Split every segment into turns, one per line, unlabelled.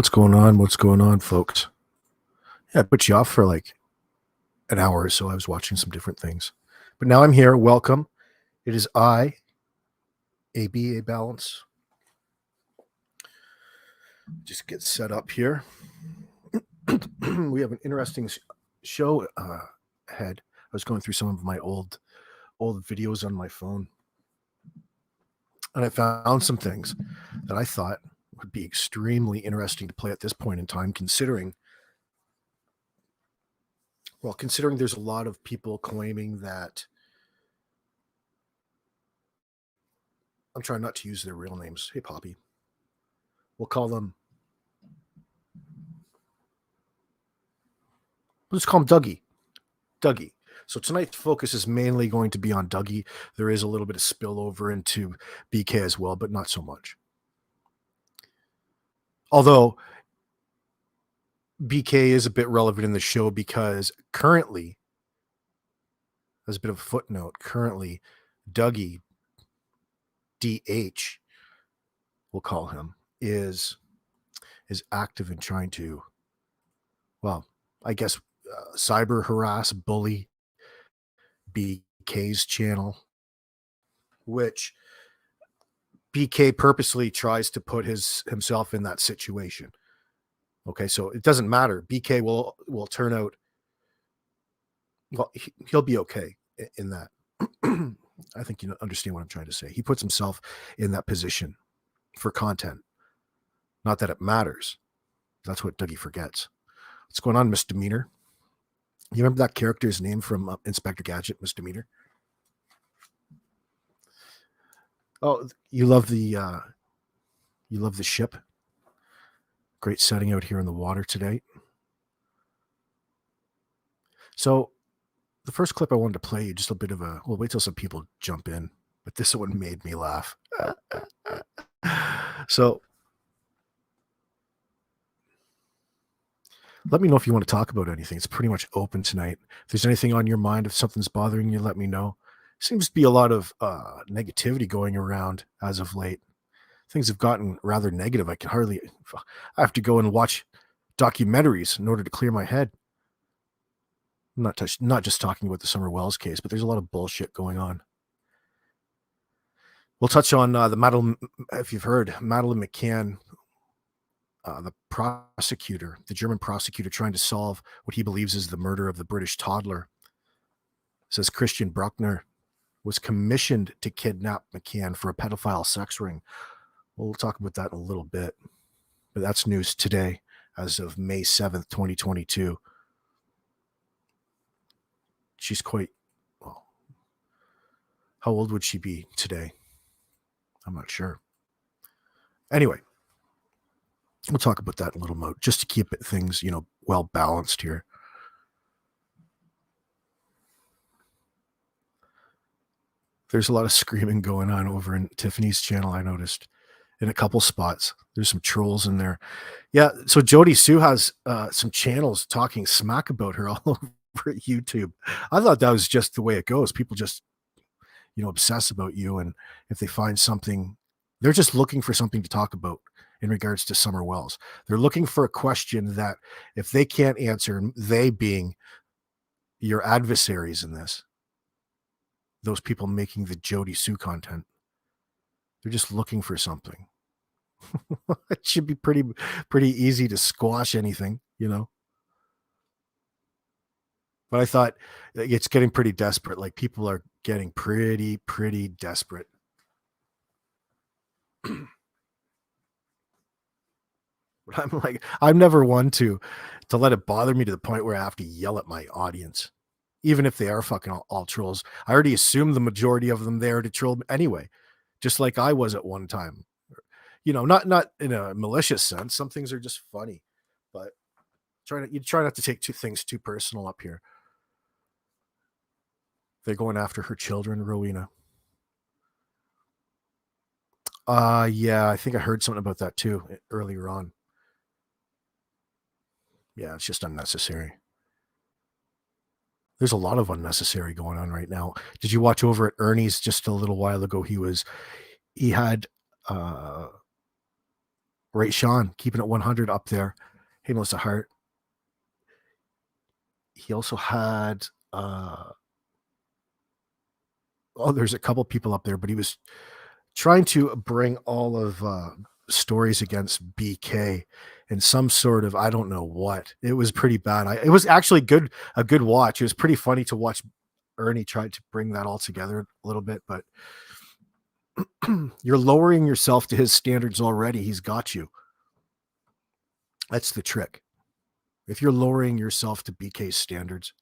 What's going on? What's going on, folks? Yeah, I put you off for like an hour or so. I was watching some different things. But now I'm here. Welcome. It is I, AB Balance. Just get set up here. We have an interesting show ahead. I was going through some of my old videos on my phone, and I found some things that I thought would be extremely interesting to play at this point in time, considering there's a lot of people claiming that I'm trying not to use their real names. Hey, Poppy. We'll call them. Let's call him Dougie. Dougie. So tonight's focus is mainly going to be on Dougie. There is a little bit of spillover into BK as well, but not so much. Although BK is a bit relevant in the show because currently, as a bit of a footnote, currently Dougie, DH, we'll call him, is active in trying to, well, I guess, cyber harass, bully BK's channel, which BK purposely tries to put himself in that situation. Okay, so it doesn't matter. BK will turn out, well, he'll be okay in that. I think you understand what I'm trying to say. He puts himself in that position for content. Not that it matters. That's what Dougie forgets. What's going on, Misdemeanor? You remember that character's name from Inspector Gadget, Misdemeanor? Oh, you love the ship. Great setting out here in the water today. So the first clip I wanted to play you, just a bit of a, well, wait till some people jump in, but this one made me laugh. So let me know if you want to talk about anything. It's pretty much open tonight. If there's anything on your mind, if something's bothering you, let me know. Seems to be a lot of negativity going around as of late. Things have gotten rather negative. I have to go and watch documentaries in order to clear my head. I'm not just talking about the Summer Wells case, but there's a lot of bullshit going on. We'll touch on the Madeleine, if you've heard, Madeleine McCann, the prosecutor, the German prosecutor trying to solve what he believes is the murder of the British toddler. Says Christian Bruckner was commissioned to kidnap McCann for a pedophile sex ring. We'll talk about that in a little bit. But that's news today, as of May 7th, 2022. She's quite, well, how old would she be today? I'm not sure. Anyway, we'll talk about that in a little more, just to keep things, well balanced here. There's a lot of screaming going on over in Tiffany's channel, I noticed, in a couple spots. There's some trolls in there. Yeah, so Jody Sue has some channels talking smack about her all over YouTube. I thought that was just the way it goes. People just, obsess about you, and if they find something, they're just looking for something to talk about in regards to Summer Wells. They're looking for a question that if they can't answer, they being your adversaries in this, those people making the Jody Sue content, they're just looking for something. It should be pretty easy to squash anything, But I thought it's getting pretty desperate. Like, people are getting pretty desperate. But I'm never one to let it bother me to the point where I have to yell at my audience, even if they are fucking all trolls. I already assume the majority of them there to troll anyway, just like I was at one time. Not in a malicious sense. Some things are just funny, but you try not to take things too personal up here. They're going after her children, Rowena. Yeah, I think I heard something about that too earlier on. Yeah, it's just unnecessary. There's a lot of unnecessary going on right now. Did you watch over at Ernie's just a little while ago? He had Ray Sean, keeping it 100 up there. Hey, Melissa Hart. He also had, there's a couple people up there, but he was trying to bring all of stories against BK and some sort of, I don't know what. It was pretty bad. It was actually a good watch. It was pretty funny to watch Ernie try to bring that all together a little bit, but you're lowering yourself to his standards already. He's got you. That's the trick. If you're lowering yourself to BK's standards,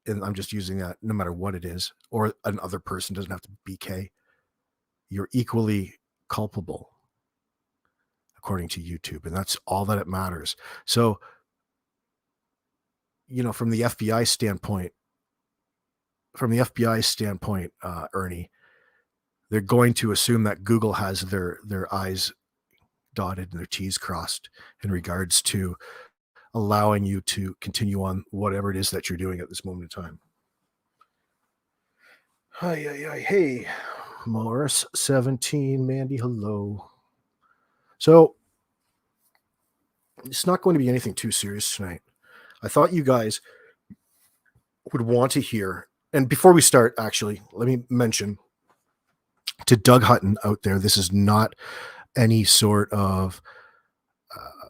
and I'm just using that no matter what it is, or another person, doesn't have to be BK, you're equally culpable according to YouTube. And that's all that it matters. So, from the FBI standpoint, Ernie, they're going to assume that Google has their I's dotted and their T's crossed in regards to allowing you to continue on whatever it is that you're doing at this moment in time. Hey, Morris 17, Mandy, hello. So it's not going to be anything too serious tonight. I thought you guys would want to hear, and before we start, actually, let me mention to Doug Hutton out there, this is not any sort of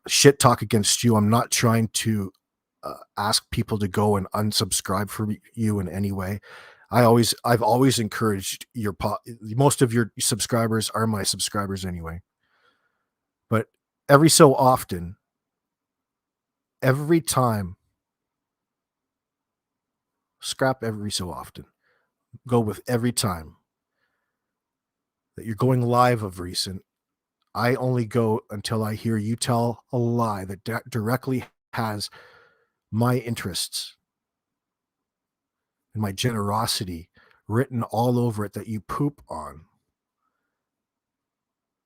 shit talk against you. I'm not trying to ask people to go and unsubscribe from you in any way. I've always encouraged most of your subscribers are my subscribers anyway. But every so often, every time, scrap every so often, go with every time that you're going live of recent, I only go until I hear you tell a lie that directly has my interests and my generosity written all over it that you poop on.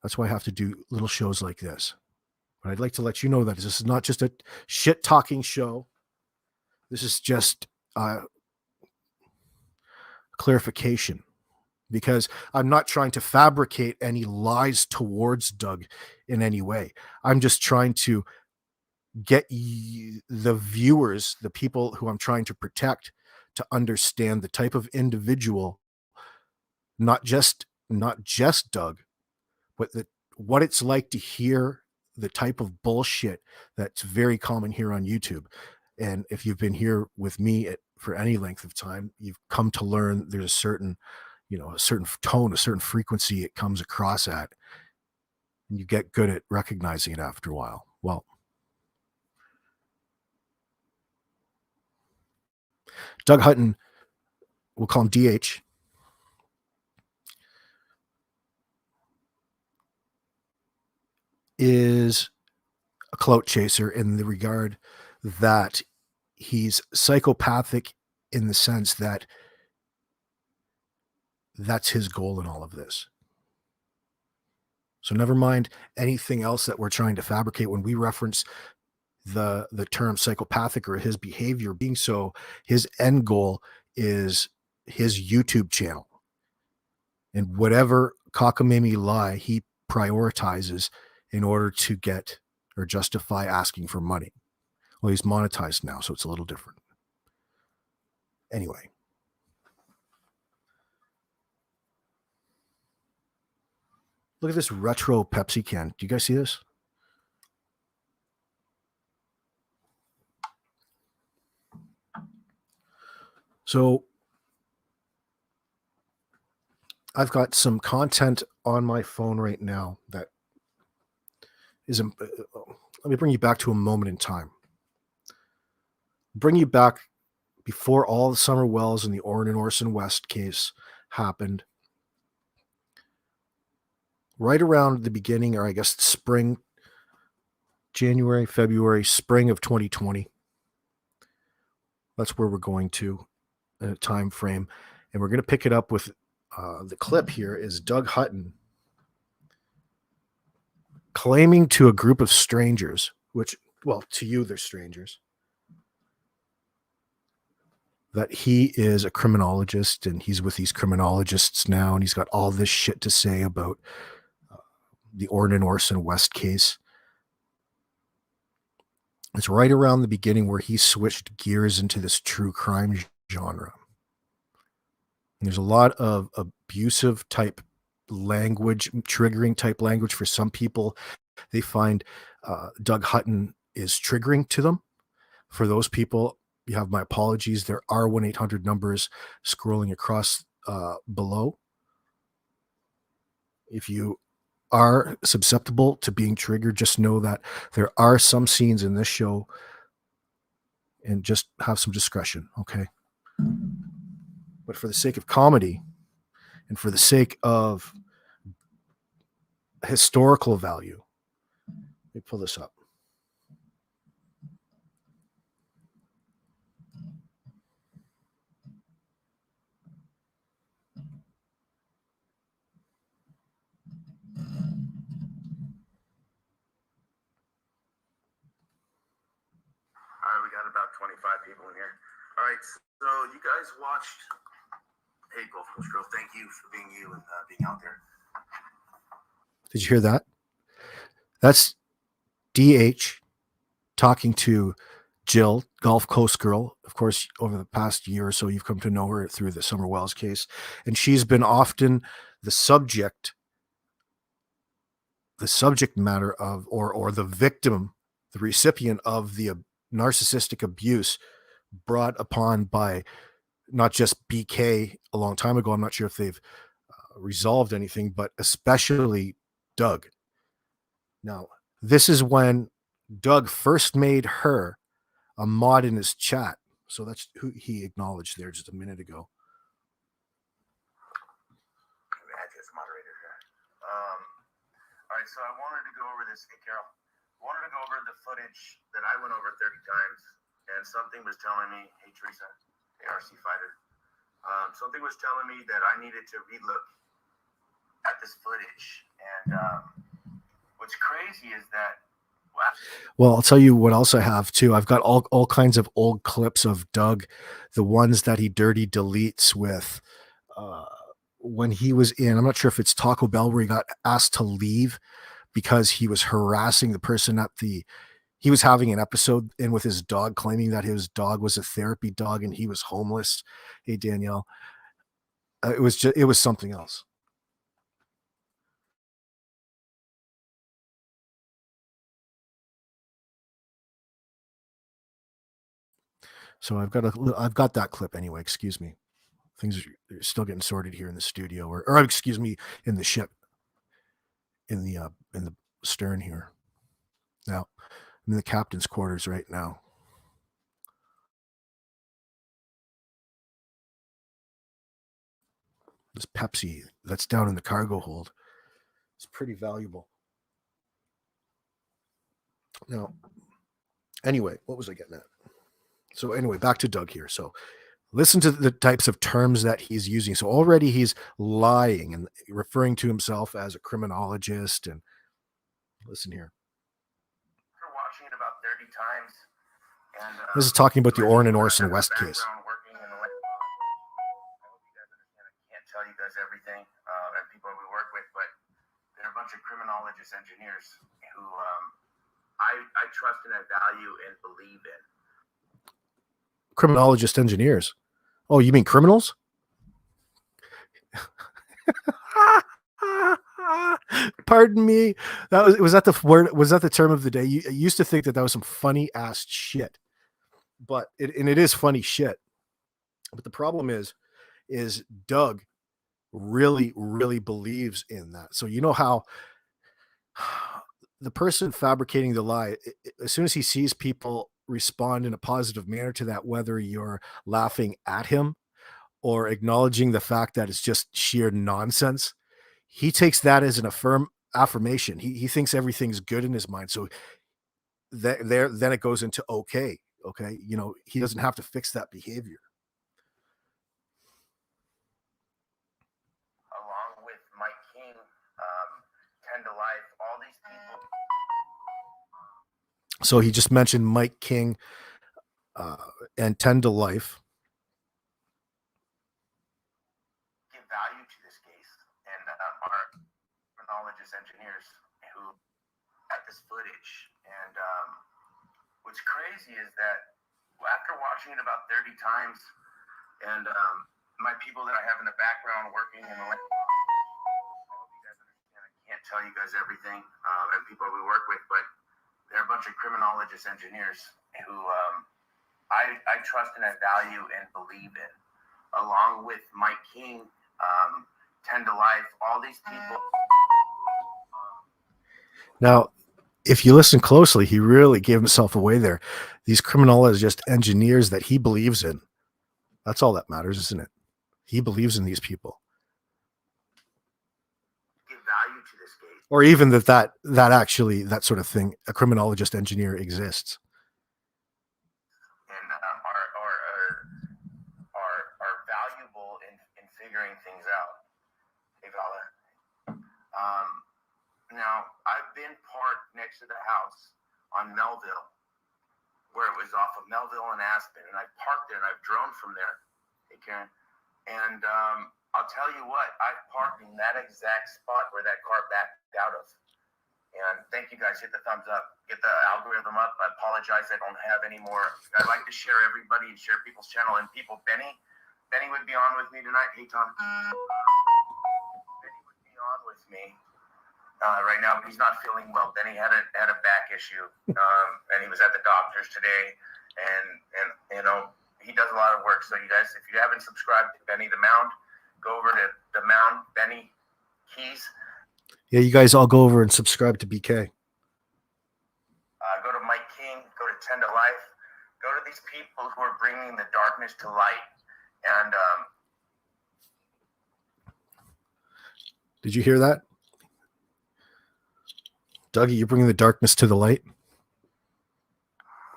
That's why I have to do little shows like this. But I'd like to let you know that this is not just a shit talking show. This is just clarification, because I'm not trying to fabricate any lies towards Doug in any way. I'm just trying to get the viewers, the people who I'm trying to protect, to understand the type of individual, not just Doug, but what it's like to hear the type of bullshit that's very common here on YouTube. And if you've been here with me for any length of time, you've come to learn there's a certain tone, a certain frequency it comes across at, and you get good at recognizing it after a while. Well, Doug Hutton, we'll call him DH, is a clout chaser in the regard that he's psychopathic in the sense that that's his goal in all of this. So never mind anything else that we're trying to fabricate when we reference the term psychopathic or his behavior being so. His end goal is his YouTube channel, and whatever cockamamie lie he prioritizes in order to get or justify asking for money. Well, he's monetized now, so it's a little different. Anyway, look at this retro Pepsi can. Do you guys see this? So I've got some content on my phone right now that is, let me bring you back to a moment in time. Bring you back before all the Summer Wells and the Orson West case happened. Right around the beginning, or I guess the spring, January, February, spring of 2020. That's where we're going to in a time frame. And we're going to pick it up with the clip here is Doug Hutton claiming to a group of strangers, which, well, to you, they're strangers, that he is a criminologist and he's with these criminologists now, and he's got all this shit to say about the Orrin Orson West case. It's right around the beginning where he switched gears into this true crime genre. And there's a lot of abusive type language, triggering type language for some people. They find Doug Hutton is triggering to them. For those people, you have my apologies. There are 1-800 numbers scrolling across below. If you are susceptible to being triggered, just know that there are some scenes in this show, and just have some discretion, okay? But for the sake of comedy and for the sake of historical value, let me pull this up.
All right, we got about 25 people in here. All right, so you guys watched. Hey, Gulf Coast Girl, thank you for being you and being out there.
Did you hear that? That's DH talking to Jill, Gulf Coast Girl. Of course, over the past year or so, you've come to know her through the Summer Wells case, and she's been often the subject matter of, or the victim, the recipient of the narcissistic abuse brought upon by not just BK a long time ago. I'm not sure if they've resolved anything, but especially Doug. Now, this is when Doug first made her a mod in his chat. So that's who he acknowledged there just a minute ago.
Moderator here. All right, so I wanted to go over this. Hey, Carol. I wanted to go over the footage that I went over 30 times, and something was telling me, hey, Teresa, ARC fighter, something was telling me that I needed to relook at this footage. And what's crazy is that.
Well, I'll tell you what else I have too. I've got all kinds of old clips of Doug, the ones that he dirty deletes with when he was in, I'm not sure if it's Taco Bell, where he got asked to leave because he was harassing the person at he was having an episode in with his dog, claiming that his dog was a therapy dog and he was homeless. Hey, Danielle. It was something else. So I've got that clip anyway. Excuse me. Things are still getting sorted here in the studio, or excuse me, in the ship, in the stern here. Now, I'm in the captain's quarters right now. This Pepsi that's down in the cargo hold, it's pretty valuable. Now, anyway, what was I getting at? So anyway, back to Doug here. So listen to the types of terms that he's using. So already he's lying and referring to himself as a criminologist. And listen here.
After watching it about 30 times. And,
this is talking about the Orrin Orson West case.
I hope you guys understand. I can't tell you guys everything and people we work with, but they're a bunch of criminologist engineers who I trust and I value and believe in.
Criminologist engineers. Oh, you mean criminals? Pardon me. Was that the word? Was that the term of the day? You used to think that was some funny ass shit, but it is funny shit. But the problem is Doug really, really believes in that. So you know how the person fabricating the lie, as soon as he sees people respond in a positive manner to that, whether you're laughing at him or acknowledging the fact that it's just sheer nonsense, he takes that as an affirmation. He thinks everything's good in his mind. So then it goes into okay. You know, he doesn't have to fix that behavior.
Along with Mike King, 10 to Life, all these people.
So he just mentioned Mike King and 10 to Life.
Give value to this case and are criminologist engineers who got this footage. And what's crazy is that after watching it about 30 times, and my people that I have in the background working in the I hope you guys understand, I can't tell you guys everything, and people we work with, but they're a bunch of criminologist engineers who I trust and I value and believe in, along with Mike King, 10 to Life, all these people.
Now, if you listen closely, he really gave himself away there. These criminologist engineers that he believes in. That's all that matters, isn't it? He believes in these people.
Give value to this case.
Or even that actually, that sort of thing, a criminologist engineer exists.
And are valuable in figuring things out. Hey, Vala. Now, I've been parked next to the house on Melville, where it was off of Melville and Aspen, and I've parked there and I've drone from there. Hey, Karen. And I'll tell you what, I've parked in that exact spot where that car backed out of. And thank you guys. Hit the thumbs up. Get the algorithm up. I apologize. I don't have any more. I'd like to share everybody and share people's channel. And people, Benny would be on with me tonight. Hey, Tom. Benny would be on with me right now, but he's not feeling well. Benny had a back issue, and he was at the doctor's today. And you know, he does a lot of work. So you guys, if you haven't subscribed to Benny the Mound, go over to the Mound, Benny Keys.
Yeah, you guys all go over and subscribe to BK.
Go to Mike King, go to 10 to Life, go to these people who are bringing the darkness to light. And
did you hear that? Dougie, you're bringing the darkness to the light?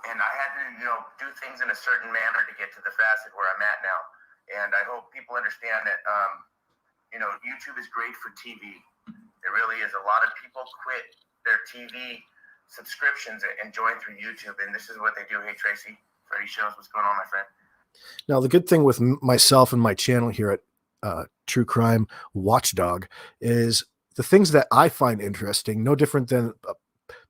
And I had to, do things in a certain manner to get to the facet where I'm at now. And I hope people understand that, YouTube is great for TV. It really is. A lot of people quit their TV subscriptions and join through YouTube. And this is what they do. Hey, Tracy, Freddie Shows, what's going on, my friend?
Now, the good thing with myself and my channel here at True Crime Watchdog is the things that I find interesting, no different than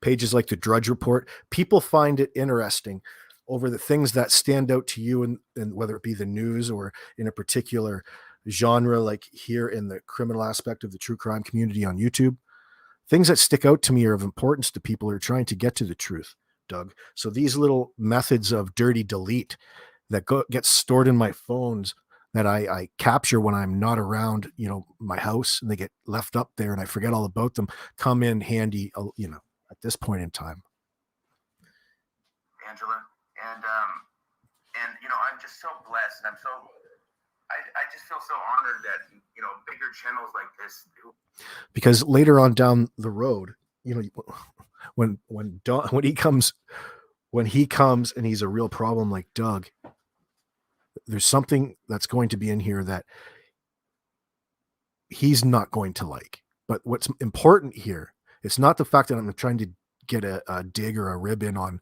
pages like the Drudge Report. People find it interesting over the things that stand out to you, and whether it be the news or in a particular genre, like here in the criminal aspect of the true crime community on YouTube. Things that stick out to me are of importance to people who are trying to get to the truth, Doug. So these little methods of dirty delete that get stored in my phones that I capture when I'm not around, my house, and they get left up there and I forget all about them, come in handy, at this point in time.
Angela, and I'm just so blessed, and I just feel so honored that, bigger channels like this do.
Because later on down the road, when he comes and he's a real problem like Doug, there's something that's going to be in here that he's not going to like. But what's important here, it's not the fact that I'm trying to get a dig or a rib in on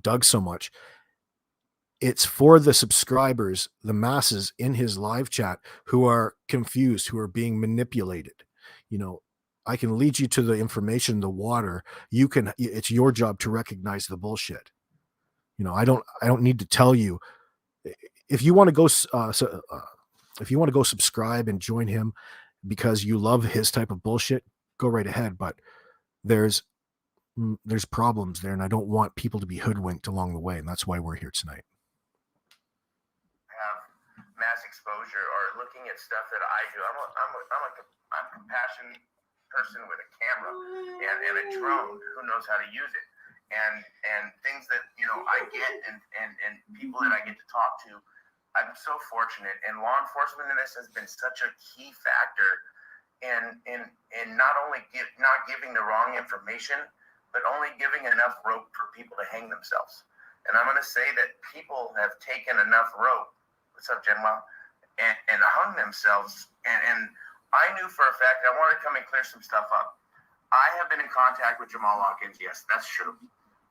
Doug so much. It's for the subscribers, the masses in his live chat who are confused, who are being manipulated. I can lead you to the information, the water. It's your job to recognize the bullshit. I don't need to tell you. If you want to go, subscribe and join him because you love his type of bullshit, go right ahead. But there's problems there, and I don't want people to be hoodwinked along the way, and that's why we're here tonight.
Have mass exposure or looking at stuff that I do. I'm a compassionate person with a camera and a drone who knows how to use it, and things that I get and people that I get to talk to. I'm so fortunate, and law enforcement in this has been such a key factor in not only not giving the wrong information, but only giving enough rope for people to hang themselves. And I'm going to say that people have taken enough rope. What's up, Genwell? And hung themselves. And I knew for a fact, I wanted to come and clear some stuff up. I have been in contact with Jamal Hawkins. Yes, that's true.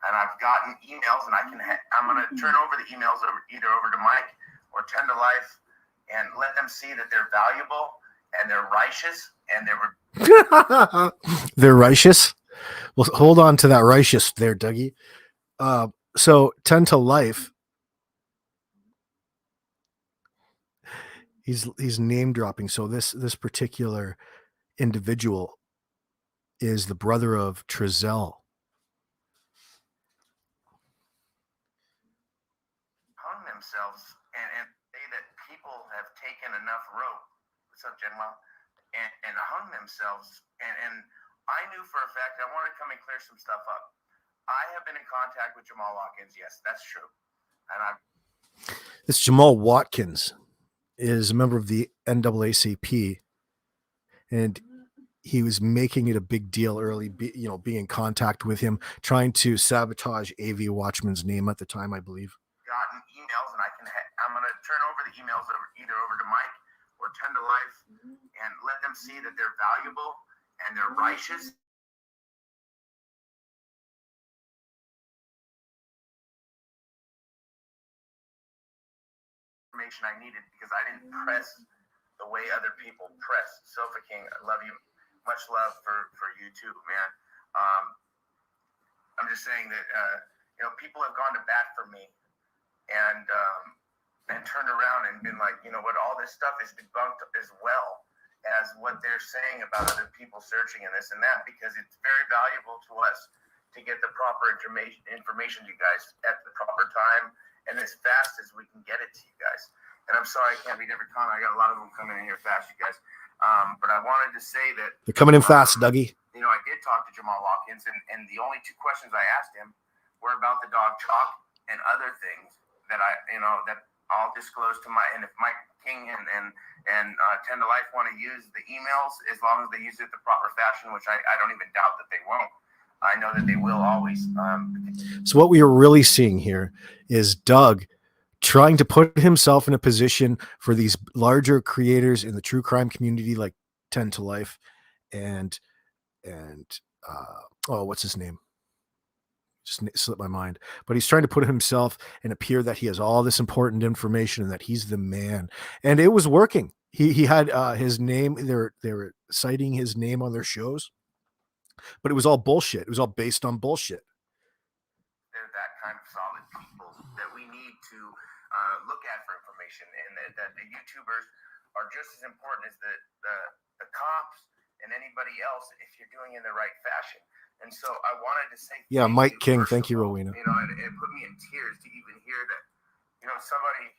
And I've gotten emails, and I'm going to turn over the emails either over to Mike or 10 to Life and let them see that they're valuable and they're righteous, and they were
They're righteous. Well, hold on to that righteous there, Dougie. So 10 to life. He's name dropping. So this particular individual is the brother of Trezell.
hung themselves and say that people have taken enough rope. What's up, General? And hung themselves. And I knew for a fact, I wanted to come and clear some stuff up. I have been in contact with Jamal Watkins. Yes, that's true. And
This Jamal Watkins is a member of the NAACP, and he was making it a big deal early, being in contact with him, trying to sabotage AV Watchman's name at the time, I believe.
gotten emails, and I'm going to turn over the emails either over to Mike or 10 to Life and let them see that they're valuable and they're righteous. Information I needed because I didn't press the way other people press. Sofa King, I love you. Much love for you too, man. I'm just saying that people have gone to bat for me and turned around and been like, you know what, all this stuff is debunked as well as what they're saying about other people searching and this and that, because it's very valuable to us to get the proper information to you guys at the proper time and as fast as we can get it to you guys. And I'm sorry I can't read every comment. I got a lot of them coming in here fast, you guys. But I wanted to say that
they're coming in fast, Dougie.
I did talk to Jamal Watkins, and the only two questions I asked him were about the dog chalk and other things that that I'll disclose to and if Mike King and 10 to Life want to use the emails, as long as they use it the proper fashion, which I don't even doubt that they won't. I know that they will always.
So what we are really seeing here is Doug trying to put himself in a position for these larger creators in the true crime community, like 10 to Life and what's his name? Just slipped my mind, but he's trying to put himself and appear that he has all this important information and that he's the man. And it was working. He had his name. They were citing his name on their shows, but it was all bullshit. It was all based on bullshit.
They're that kind of solid people that we need to look at for information, and that the YouTubers are just as important as the cops and anybody else if you're doing it in the right fashion. And so I wanted to say,
yeah, Mike King, thank you, Rowena.
It put me in tears to even hear that, somebody.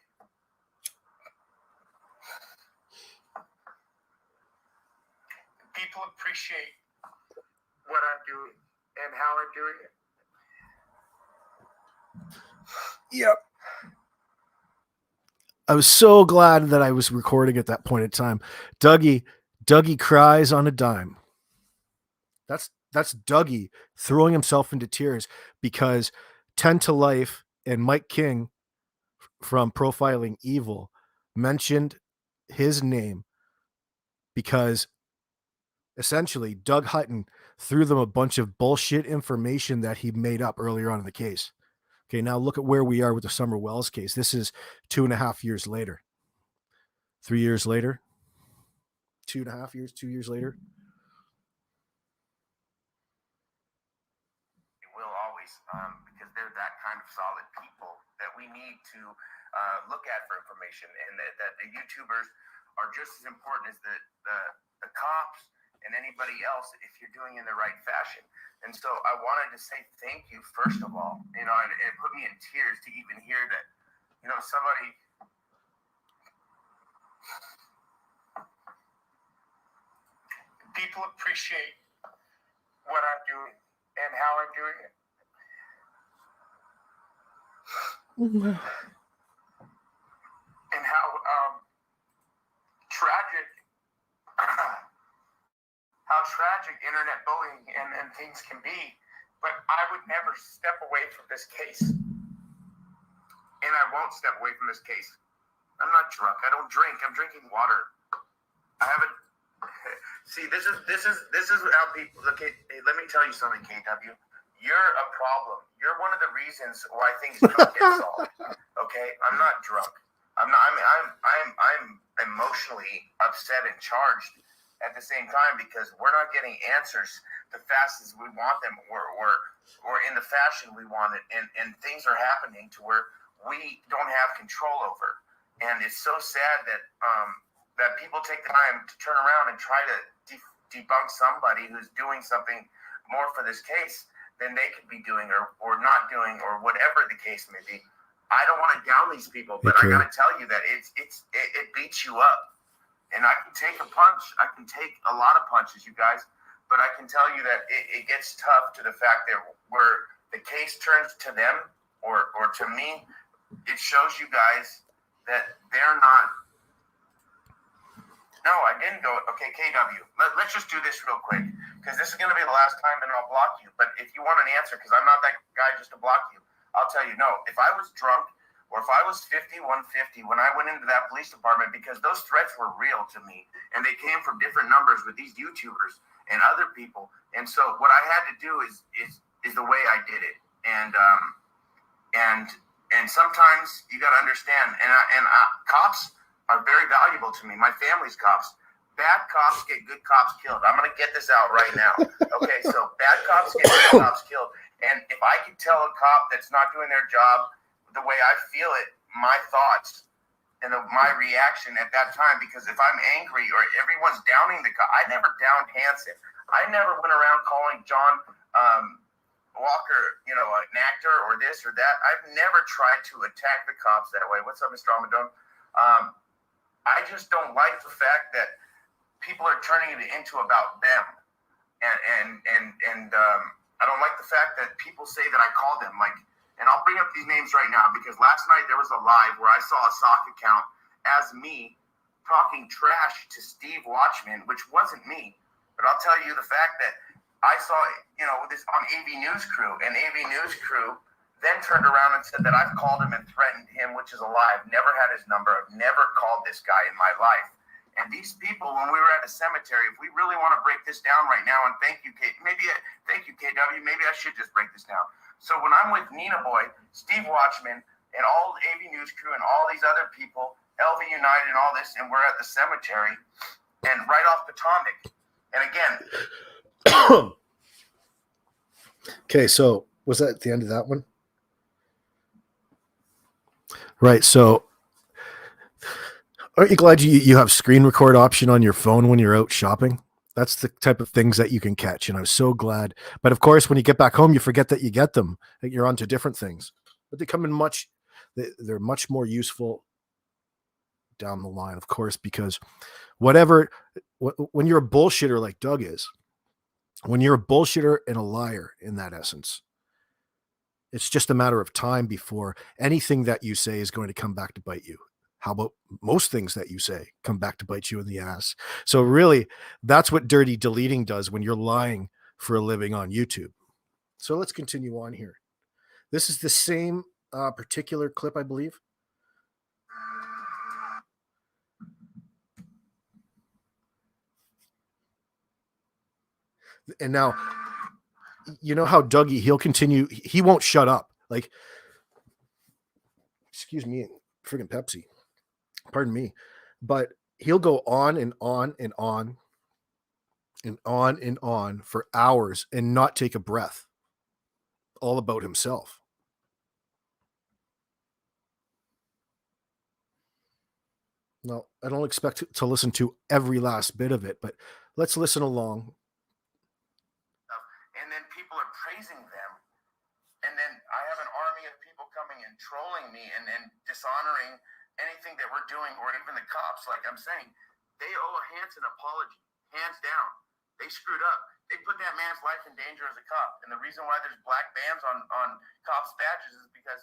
People appreciate what I'm doing and how I'm doing it.
Yep. I was so glad that I was recording at that point in time. Dougie cries on a dime. That's Dougie throwing himself into tears because 10 to Life and Mike King from Profiling Evil mentioned his name because essentially Doug Hutton threw them a bunch of bullshit information that he made up earlier on in the case. Okay, now look at where we are with the Summer Wells case. This is 2.5 years later. 3 years later. 2.5 years, 2 years later.
Because they're that kind of solid people that we need to look at for information, and that the YouTubers are just as important as the cops and anybody else if you're doing it in the right fashion. And so I wanted to say thank you, first of all, and it put me in tears to even hear that, somebody. People appreciate what I'm doing and how I'm doing it. And how tragic internet bullying and things can be, but I would never step away from this case, and I won't step away from this case. I'm not drunk. I don't drink. I'm drinking water. I haven't. See, this is how people look at. Hey, let me tell you something, KW. You're a problem. You're one of the reasons why things don't get solved. Okay, I'm not drunk. I'm not. I'm emotionally upset and charged at the same time because we're not getting answers the fast as we want them or in the fashion we want it. And things are happening to where we don't have control over. And it's so sad that that people take the time to turn around and try to debunk somebody who's doing something more for this case than they could be doing or not doing or whatever the case may be. I don't want to down these people, but I got to tell you that it beats you up. And I can take a punch. I can take a lot of punches, you guys. But I can tell you that it gets tough to the fact that where the case turns to them or to me, it shows you guys that they're not. No, I didn't go. Okay, KW, let's just do this real quick because this is going to be the last time and I'll block you. But if you want an answer, because I'm not that guy just to block you, I'll tell you, no, if I was drunk or if I was 50, 150 when I went into that police department, because those threats were real to me and they came from different numbers with these YouTubers and other people. And so what I had to do is the way I did it. And sometimes you got to understand, cops are very valuable to me. My family's cops. Bad cops get good cops killed. I'm going to get this out right now. Okay, so bad cops get good cops killed. And if I could tell a cop that's not doing their job the way I feel it, my thoughts and my reaction at that time, because if I'm angry or everyone's downing the cop, I never downed Hanson. I never went around calling John Walker, an actor or this or that. I've never tried to attack the cops that way. What's up, Mr. Amadon? I just don't like the fact that people are turning it into about them, and I don't like the fact that people say that I called them and I'll bring up these names right now because last night there was a live where I saw a sock account as me talking trash to Steve Watchman, which wasn't me, but I'll tell you the fact that I saw this on AV News Crew, and AV News Crew then turned around and said that I've called him and threatened him, which is a lie. I've never had his number. I've never called this guy in my life. And these people, when we were at a cemetery, if we really want to break this down right now, and thank you, thank you, KW, maybe I should just break this down. So when I'm with Nina Boy, Steve Watchman, and all AV News Crew and all these other people, LV United and all this, and we're at the cemetery, and right off Potomac. And again.
Okay, so was that the end of that one? Right. So aren't you glad you have screen record option on your phone when you're out shopping? That's the type of things that you can catch. And I'm so glad. But of course, when you get back home, you forget that you get them. That you're onto different things. But they come in they're much more useful down the line, of course, because when you're a bullshitter like Doug is, when you're a bullshitter and a liar in that essence, it's just a matter of time before anything that you say is going to come back to bite you. How about most things that you say come back to bite you in the ass? So really, that's what dirty deleting does when you're lying for a living on YouTube. So let's continue on here. This is the same particular clip, I believe. And now, you know how Dougie, he'll continue. He won't shut up. Like, excuse me, friggin' Pepsi. Pardon me. But he'll go on and on and on and on and on for hours and not take a breath. All about himself. No, I don't expect to listen to every last bit of it, but let's listen along.
And then people are praising them. And then I have an army of people coming and trolling me and dishonoring anything that we're doing, or even the cops. Like I'm saying, they owe Hanson an apology, hands down. They screwed up. They put that man's life in danger as a cop. And the reason why there's black bands on cops' badges is because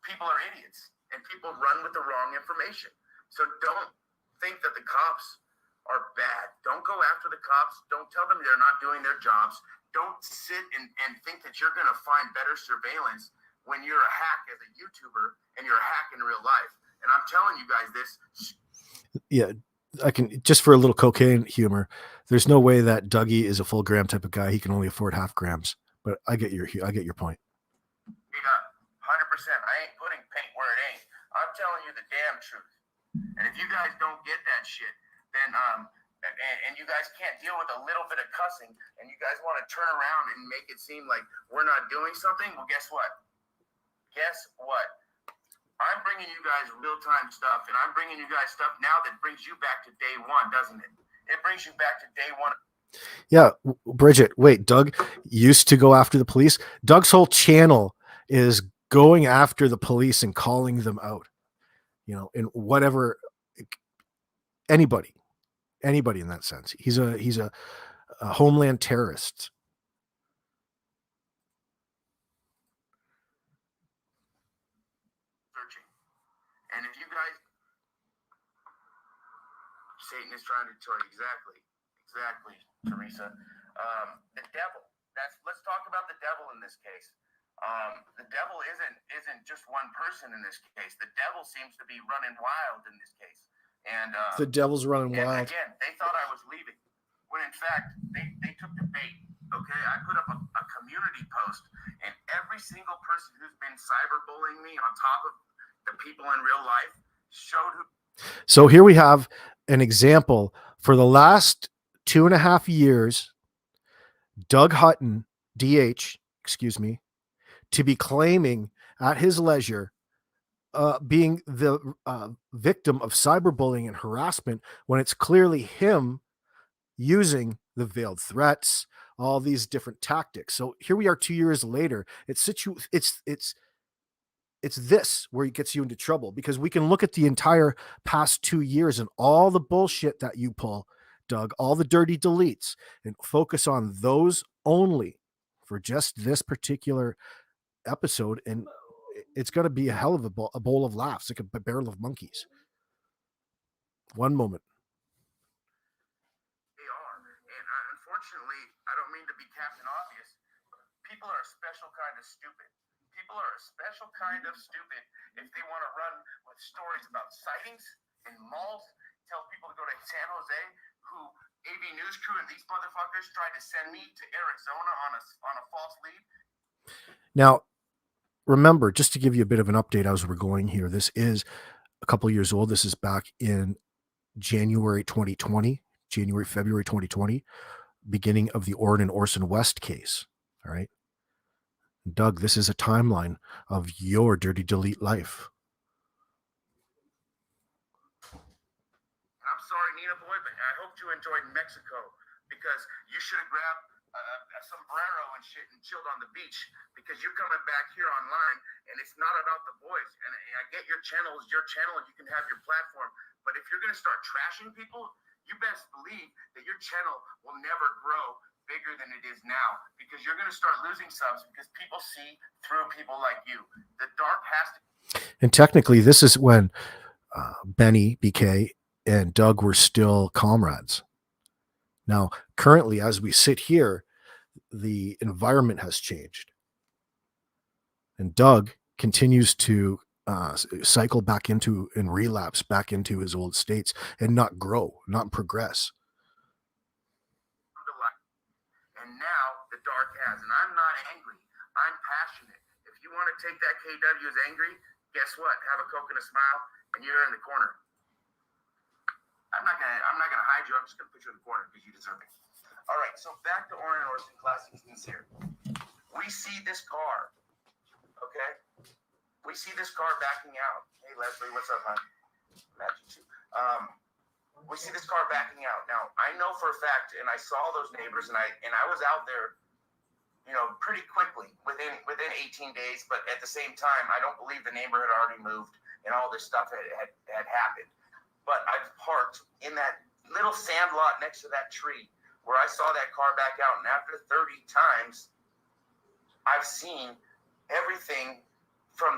people are idiots and people run with the wrong information. So don't think that the cops are bad. Don't go after the cops. Don't tell them they're not doing their jobs. Don't sit and think that you're going to find better surveillance when you're a hack as a YouTuber and you're a hack in real life. And I'm telling you guys this.
Yeah, I can, just for a little cocaine humor, there's no way that Dougie is a full gram type of guy. He can only afford half grams. But I get your point.
100%. I ain't putting paint where it ain't. I'm telling you the damn truth. And if you guys don't get that shit, then and you guys can't deal with a little bit of cussing, and you guys want to turn around and make it seem like we're not doing something, well, guess what? I'm bringing you guys real-time stuff, and I'm bringing you guys stuff now that brings you back to day one, doesn't it? It brings you back to day one.
Yeah, Bridget, wait, Doug used to go after the police. Doug's whole channel is going after the police and calling them out, in whatever, anybody in that sense. He's a homeland terrorist.
Searching. And if you guys, Satan is trying to tell you exactly, Teresa. The devil. Let's talk about the devil in this case. The devil isn't just one person in this case. The devil seems to be running wild in this case. And
the devil's running wild.
Again, they thought I was leaving, when in fact they took the bait. Okay, I put up a community post, and every single person who's been cyberbullying me on top of the people in real life showed who.
So here we have an example. For the last 2.5 years, Doug Hutton, DH, to be claiming at his leisure, being the victim of cyberbullying and harassment, when it's clearly him using the veiled threats, all these different tactics. So here we are 2 years later. It's this where it gets you into trouble, because we can look at the entire past 2 years and all the bullshit that you pull, Doug, all the dirty deletes, and focus on those only for just this particular episode. And it's going to be a hell of a bowl of laughs, like a barrel of monkeys. One moment.
They are. And unfortunately, I don't mean to be Captain Obvious, but people are a special kind of stupid. People are a special kind of stupid if they want to run with stories about sightings in malls, tell people to go to San Jose, who AV News Crew and these motherfuckers tried to send me to Arizona on a false lead.
Now, remember, just to give you a bit of an update as we're going here, this is a couple of years old. This is back in February 2020, beginning of the Orson West case. All right. Doug, this is a timeline of your dirty delete life.
I'm sorry, Nina Boy, but I hope you enjoyed Mexico, because you should have grabbed a sombrero and shit and chilled on the beach, because you're coming back here online and it's not about the boys. And I get your channel is your channel and you can have your platform, but if you're going to start trashing people, you best believe that your channel will never grow bigger than it is now, because you're going to start losing subs because people see through people like you. The dark has to.
And technically, this is when Benny, BK, and Doug were still comrades. Now, currently, as we sit here, the environment has changed. And Doug continues to cycle back into and relapse back into his old states and not grow, not progress.
And now the dark has, and I'm not angry. I'm passionate. If you want to take that KW as angry, guess what? Have a Coke and a smile, and you're in the corner. I'm not gonna hide you. I'm just gonna put you in the corner because you deserve it. All right. So back to Orson Classics here. We see this car. Okay. We see this car backing out. Hey Leslie, what's up, hon? Magic too. We see this car backing out. Now I know for a fact, and I saw those neighbors, and I was out there, pretty quickly within 18 days. But at the same time, I don't believe the neighbor had already moved and all this stuff had happened. But I've parked in that little sand lot next to that tree where I saw that car back out. And after 30 times, I've seen everything from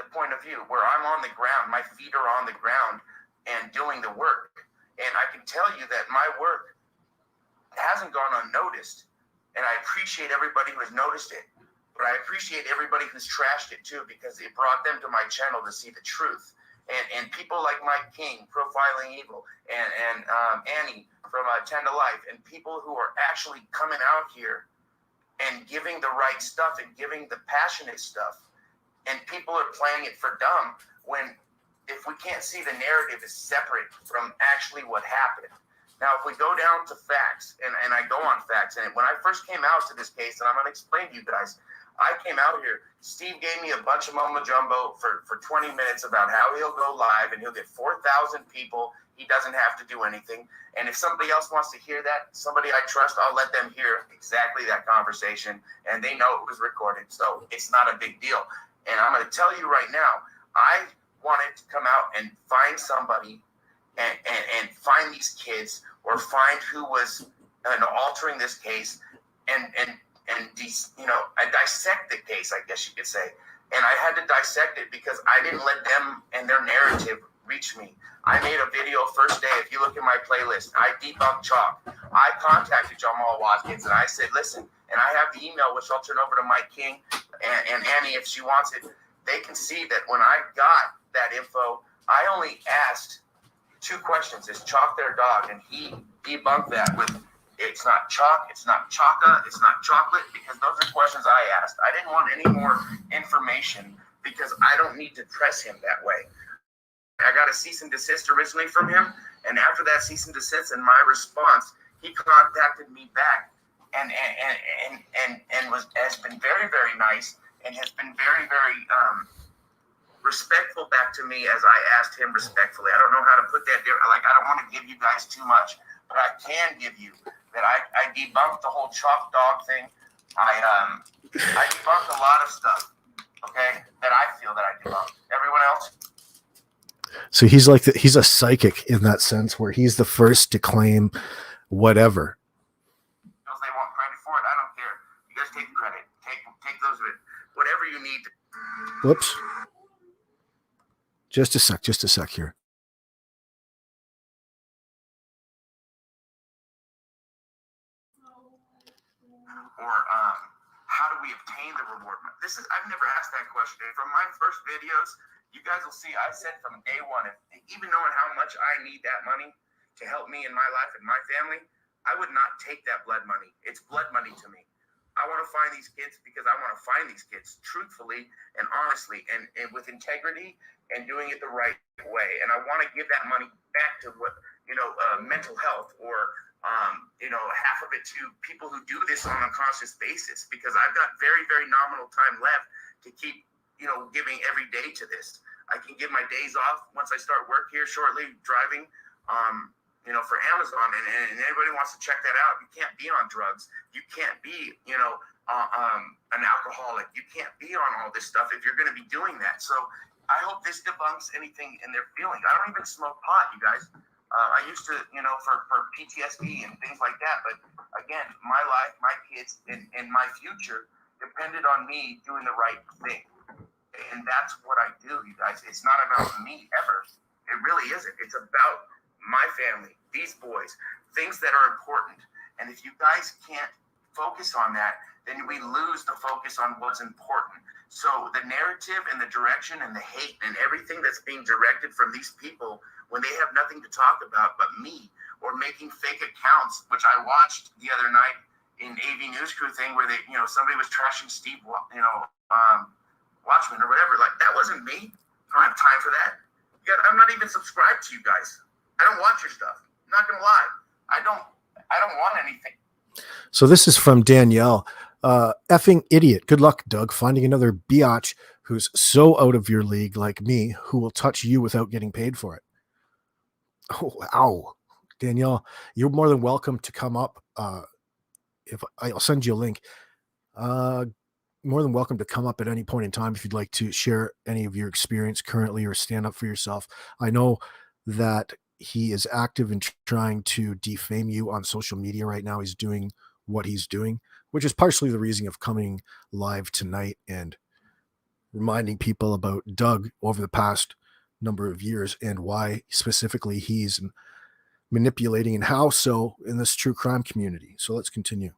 the point of view where I'm on the ground, my feet are on the ground and doing the work. And I can tell you that my work hasn't gone unnoticed. And I appreciate everybody who has noticed it. But I appreciate everybody who's trashed it too, because it brought them to my channel to see the truth. And people like Mike King, Profiling Evil, and Annie from 10 to Life, and people who are actually coming out here and giving the right stuff and giving the passionate stuff. And people are playing it for dumb when if we can't see the narrative is separate from actually what happened. Now, if we go down to facts, and I go on facts, and when I first came out to this case, and I'm going to explain to you guys, I came out here, Steve gave me a bunch of mumbo jumbo for 20 minutes about how he'll go live and he'll get 4,000 people. He doesn't have to do anything. And if somebody else wants to hear that, somebody I trust, I'll let them hear exactly that conversation. And they know it was recorded. So it's not a big deal. And I'm going to tell you right now, I wanted to come out and find somebody and find these kids or find who was altering this case and I dissect the case, I guess you could say. And I had to dissect it because I didn't let them and their narrative reach me. I made a video first day. If you look at my playlist, I debunked Chalk. I contacted Jamal Watkins and I said, listen, and I have the email, which I'll turn over to Mike King and Annie if she wants it. They can see that when I got that info, I only asked 2 questions. Is Chalk their dog? And he debunked that with, it's not chalk, it's not chaka, it's not chocolate, because those are questions I asked. I didn't want any more information because I don't need to press him that way. I got a cease and desist originally from him, and after that cease and desist and my response, he contacted me back and has been very, very nice and has been very, very respectful back to me as I asked him respectfully. I don't know how to put that there. Like, I don't want to give you guys too much, but I can give you that I debunked the whole chalk dog thing. I debunked a lot of stuff, okay, that I feel that I debunked. Everyone else?
So he's like he's a psychic in that sense, where he's the first to claim whatever.
Because they want credit for it, I don't care. You guys take the credit. Take those of it. Whatever you need.
Whoops. Just a sec here.
Or how do we obtain the reward? I've never asked that question. From my first videos, you guys will see I said from day one, even knowing how much I need that money to help me in my life and my family, I would not take that blood money. It's blood money to me. I want to find these kids because I want to find these kids truthfully and honestly and with integrity and doing it the right way. And I want to give that money back to mental health or half of it to people who do this on a conscious basis, because I've got very, very nominal time left to keep, giving every day to this. I can give my days off once I start work here shortly, driving, for Amazon. And anybody wants to check that out, you can't be on drugs. You can't be, an alcoholic. You can't be on all this stuff if you're going to be doing that. So I hope this debunks anything in their feelings. I don't even smoke pot, you guys. I used to, for PTSD and things like that. But again, my life, my kids, and my future depended on me doing the right thing. And that's what I do, you guys. It's not about me ever. It really isn't. It's about my family, these boys, things that are important. And if you guys can't focus on that, then we lose the focus on what's important. So the narrative and the direction and the hate and everything that's being directed from these people when they have nothing to talk about but me, or making fake accounts, which I watched the other night in AV News Crew thing where they, somebody was trashing Steve, Watchman or whatever. Like, that wasn't me. I don't have time for that. I'm not even subscribed to you guys. I don't watch your stuff. I'm not gonna lie. I don't want anything.
So this is from Danielle. Effing idiot. Good luck, Doug, finding another biatch who's so out of your league like me, who will touch you without getting paid for it. Oh, wow. Danielle, you're more than welcome to come up. If I'll send you a link. More than welcome to come up at any point in time if you'd like to share any of your experience currently or stand up for yourself. I know that he is active in trying to defame you on social media right now. He's doing what he's doing, which is partially the reason of coming live tonight and reminding people about Doug over the past number of years and why specifically he's manipulating and how so in this true crime community. So let's continue.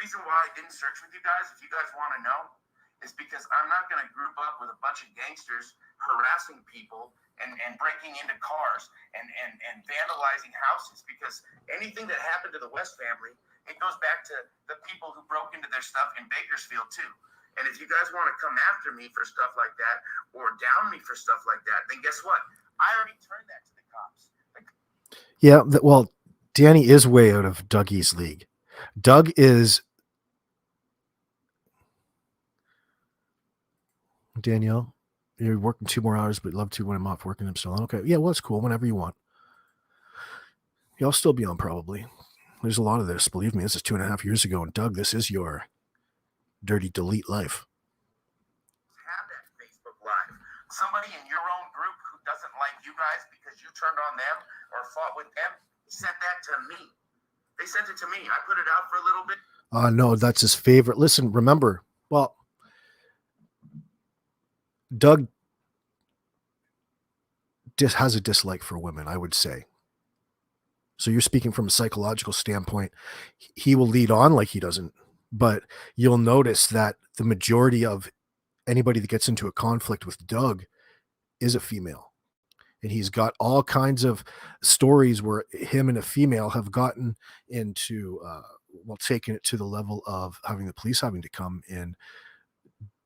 Reason why I didn't search with you guys, if you guys want to know, is because I'm not going to group up with a bunch of gangsters harassing people and breaking into cars and vandalizing houses, because anything that happened to the West family, it goes back to the people who broke into their stuff in Bakersfield too. And if you guys want to come after me for stuff like that or down me for stuff like that, then guess what? I already turned that to the cops.
Yeah, well, Danny is way out of Dougie's league. Doug is Danielle. You're working 2 more hours, but love to when I'm off working. I'm still on. Okay, yeah, well, it's cool. Whenever you want. Y'all still be on probably. There's a lot of this. Believe me, this is 2.5 years ago. And Doug, this is your dirty delete life.
Have that Facebook Live. Somebody in your own group who doesn't like you guys because you turned on them or fought with them sent that to me. They sent it to me. I put it out for a little bit.
No, that's his favorite. Listen, remember, well, Doug just has a dislike for women, I would say. So you're speaking from a psychological standpoint. He will lead on like he doesn't, but you'll notice that the majority of anybody that gets into a conflict with Doug is a female. And he's got all kinds of stories where him and a female have gotten into, taking it to the level of having the police having to come in.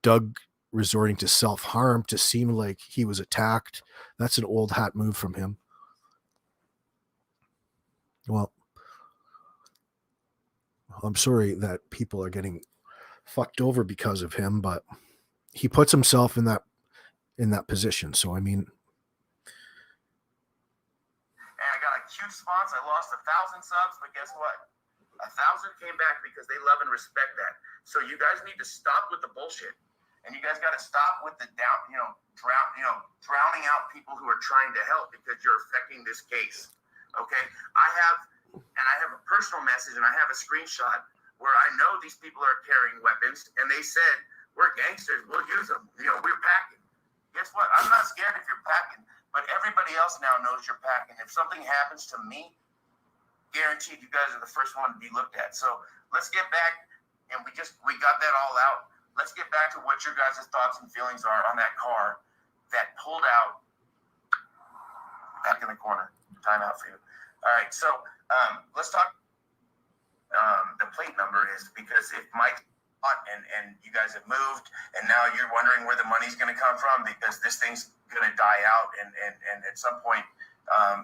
Doug resorting to self-harm to seem like he was attacked. That's an old hat move from him. Well, I'm sorry that people are getting fucked over because of him, but he puts himself in that position. So, I mean,
and I got a huge response. I lost 1,000 subs, but guess what? 1,000 came back because they love and respect that. So you guys need to stop with the bullshit. And you guys got to stop with the drowning out people who are trying to help because you're affecting this case. Okay? I have a personal message and I have a screenshot where I know these people are carrying weapons and they said, we're gangsters, we'll use them. We're packing. Guess what? I'm not scared if you're packing, but everybody else now knows you're packing. If something happens to me, guaranteed you guys are the first one to be looked at. So let's get back, and we got that all out. Let's get back to what your guys' thoughts and feelings are on that car that pulled out back in the corner. Time out for you. All right, so let's talk. The plate number is because if Mike and you guys have moved, and now you're wondering where the money's going to come from because this thing's going to die out, and at some point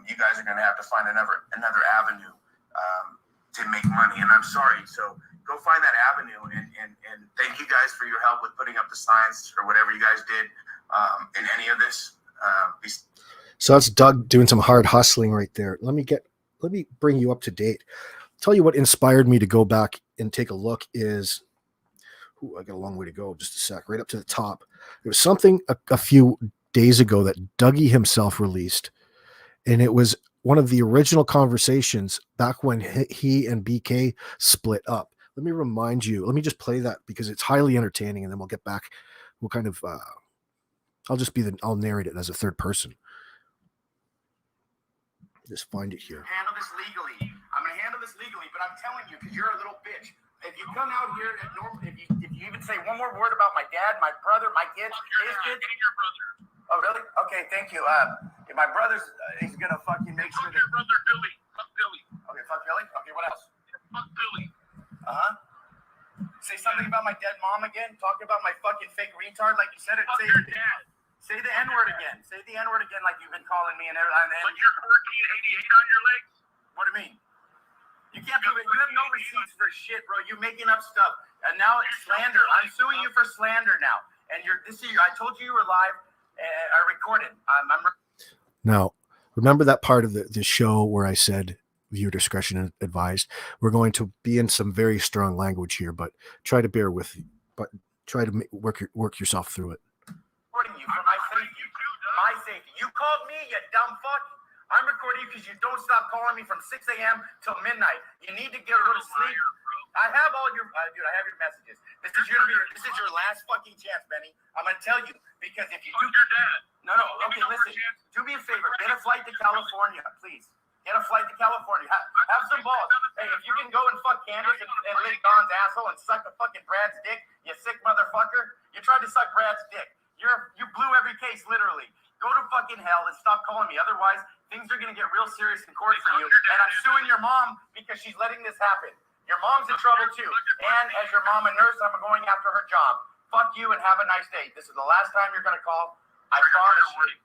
you guys are going to have to find another avenue to make money. And I'm sorry, so go find that avenue, and thank you guys for your help with putting up the signs or whatever you guys did in any of this.
So that's Doug doing some hard hustling right there. Let me bring you up to date. Tell you what inspired me to go back and take a look is, I got a long way to go. Just a sec, right up to the top. There was something a few days ago that Dougie himself released, and it was one of the original conversations back when he and BK split up. Let me remind you, let me just play that because it's highly entertaining, and then we'll get back. We'll kind of, I'll narrate it as a third person. Just find it here.
Handle this legally. I'm going to handle this legally, but I'm telling you, because you're a little bitch. If you come out here at normal, if you even say one more word about my dad, my brother, my kids, his kids. And your brother. Oh, really? Okay, thank you. If my brother's, he's going to fucking make sure that. Your brother, Billy. Fuck Billy. Okay, fuck Billy? Okay, what else? Fuck Billy. Say something about my dead mom again? Talk about my fucking fake retard like you said it. Say your dad. Say the N-word again. Say the N-word again like you've been calling me and everything. Like your 1488 on your legs? What do you mean? You can't prove it. You have no receipts for shit, bro. You're making up stuff. And now it's slander. I'm suing you for slander now. And I told you were live. I recorded.
Now, remember that part of the show where I said viewer discretion advised? We're going to be in some very strong language here, but try to bear with you. But try to work yourself through it.
Recording you for my safety. My safety. You called me, you dumb fuck. I'm recording you because you don't stop calling me from 6 a.m. till midnight. You need to go to sleep. I have all your, dude, I have your messages. This is your last fucking chance, Benny. I'm going to tell you, because if you do. Your dad. No, okay, listen. Do me a favor. Get a flight to California, please. Get a flight to California. Have some balls. Hey, if you can go and fuck Candace and lick Don's asshole and suck the fucking Brad's dick, you sick motherfucker. You tried to suck Brad's dick. You blew every case, literally. Go to fucking hell and stop calling me. Otherwise, things are going to get real serious in court for you. And I'm suing your mom because she's letting this happen. Your mom's in trouble too. And as your mom a nurse, I'm going after her job
fuck you and have a nice day. This is the last time you're going to call. I promise you.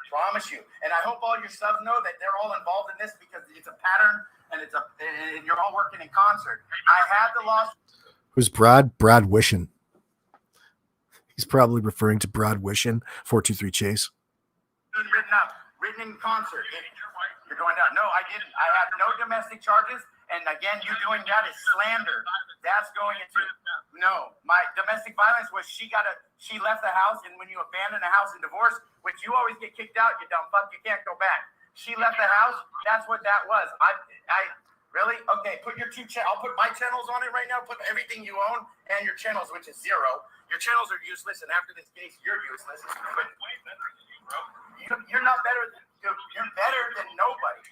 Promise you. And I hope all your subs know that they're all involved in this because it's a pattern and and you're all working in concert. I had the loss.
Who's Brad? Brad Wishin. He's probably referring to Brad Wishin, 423 Chase.
Written in concert. You're going down. No, I didn't. I had no domestic charges. And again, you doing that is slander. That's going into no. My domestic violence was she left the house, and when you abandon a house in divorce, which you always get kicked out, you dumb fuck, you can't go back. She left the house. That's what that was. I really okay. Put your I'll put my channels on it right now. Put everything you own and your channels, which is 0. Your channels are useless, and after this case, you're useless. You're not better than you're better than nobody.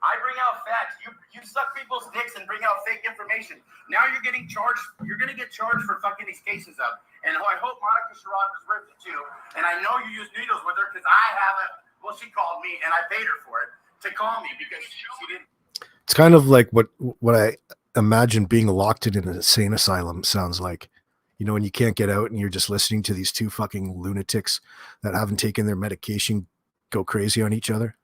I bring out facts. You suck people's dicks and bring out fake information. Now you're getting charged. You're going to get charged for fucking these cases up. And I hope Monica Sherrod was ripped it too. And I know you use needles with her because I haven't. Well, she called me and I paid her for it to call me because she didn't.
It's kind of like what I imagine being locked in an insane asylum sounds like. You know, when you can't get out and you're just listening to these two fucking lunatics that haven't taken their medication go crazy on each other.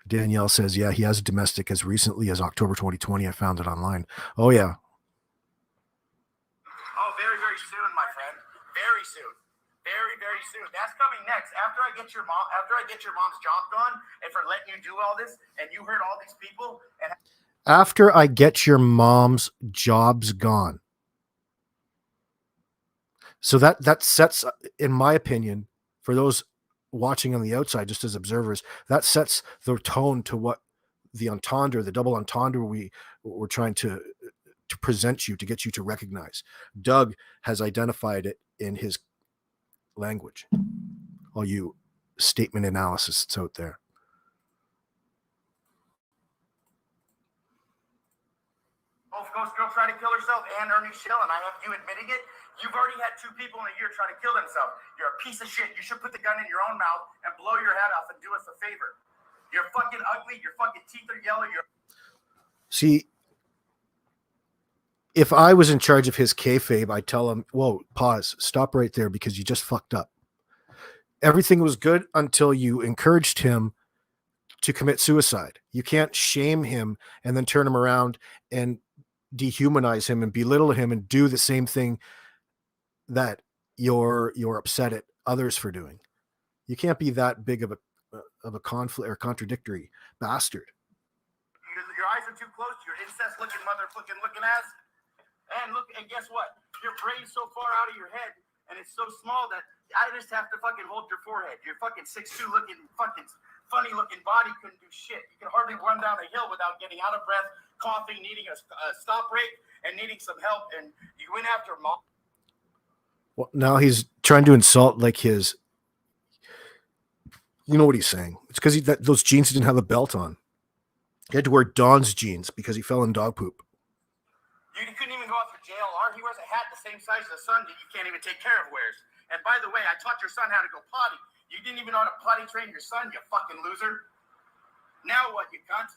Danielle says, yeah, he has a domestic as recently as October 2020. I found it online. Oh, yeah.
Oh, very, very soon, my friend. Very soon. Very, very soon. That's coming next. After I get your mom's job gone and for letting you do all this and you hurt all these people. And
after I get your mom's jobs gone. So that sets, in my opinion, for those watching on the outside, just as observers, that sets the tone to what the entendre, the double entendre we're trying to present you, to get you to recognize. Doug has identified it in his language. All you statement analysis that's out there.
Both Ghost Girl tried to kill herself and Ernie Schill, and I have you admitting it. You've already had 2 people in a year try to kill themselves. You're a piece of shit. You should put the gun in your own mouth and blow your head off and do us a favor. You're fucking ugly. Your fucking teeth are yellow.
See, if I was in charge of his kayfabe, I'd tell him, whoa, pause, stop right there because you just fucked up. Everything was good until you encouraged him to commit suicide. You can't shame him and then turn him around and dehumanize him and belittle him and do the same thing that you're upset at others for doing. You can't be that big of a conflict or contradictory bastard.
Your eyes are too close to your incest looking looking ass. And guess what? Your brain's so far out of your head and it's so small that I just have to fucking hold your forehead. Your fucking 6'2" looking fucking funny looking body couldn't do shit. You can hardly run down a hill without getting out of breath, coughing, needing a stop break, and needing some help. And you went after mom.
Well, now he's trying to insult like his. You know what he's saying? It's because those jeans didn't have a belt on. He had to wear Don's jeans because he fell in dog poop.
You couldn't even go out for JLR. He wears a hat the same size as the son that you can't even take care of wears. And by the way, I taught your son how to go potty. You didn't even know how to potty train your son, you fucking loser. Now what, you cunt?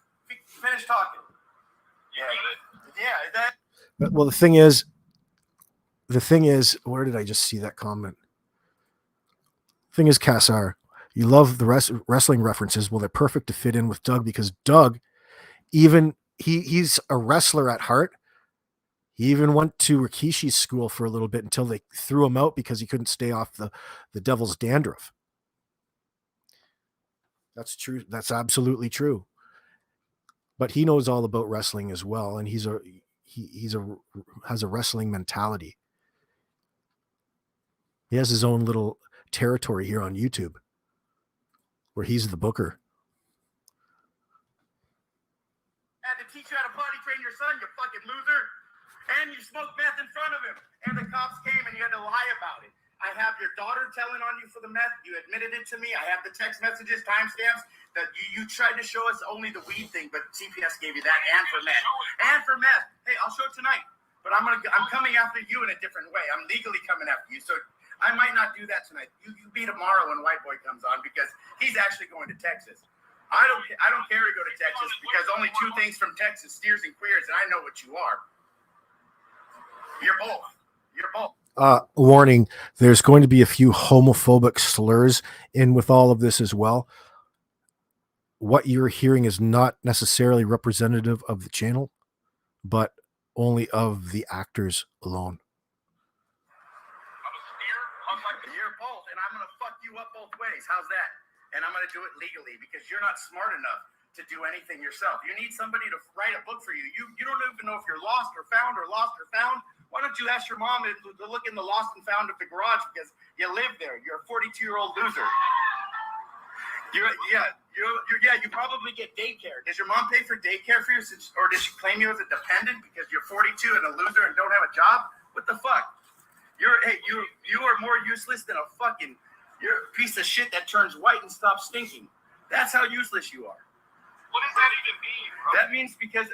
Finish talking. Yeah.
Well, the thing is, where did I just see that comment? The thing is, Kassar, you love the wrestling references. Well, they're perfect to fit in with Doug because Doug, even he's a wrestler at heart. He even went to Rikishi's school for a little bit until they threw him out because he couldn't stay off the devil's dandruff. That's true. That's absolutely true. But he knows all about wrestling as well, and has a wrestling mentality. He has his own little territory here on YouTube where he's the booker.
I had to teach you how to potty train your son, you fucking loser. And you smoked meth in front of him. And the cops came and you had to lie about it. I have your daughter telling on you for the meth. You admitted it to me. I have the text messages, timestamps that you tried to show us only the weed thing, but CPS gave you that and for meth. And for meth. Hey, I'll show it tonight. But I'm coming after you in a different way. I'm legally coming after you. So I might not do that tonight. You be tomorrow when White Boy comes on because he's actually going to Texas. I don't care to go to Texas because only 2 things from Texas, steers and queers, and I know what you are. You're both. You're both.
Warning, there's going to be a few homophobic slurs in with all of this as well. What you're hearing is not necessarily representative of the channel, but only of the actors alone.
You're both, and I'm gonna fuck you up both ways. How's that? And I'm gonna do it legally because you're not smart enough to do anything yourself. You need somebody to write a book for you. You don't even know if you're lost or found. Why don't you ask your mom to look in the lost and found of the garage because you live there. You're a 42-year-old loser. You probably get daycare. Does your mom pay for daycare for you, or does she claim you as a dependent because you're 42 and a loser and don't have a job? What the fuck? You are more useless than you're a piece of shit that turns white and stops stinking. That's how useless you are.
What does that even mean, bro?
That means because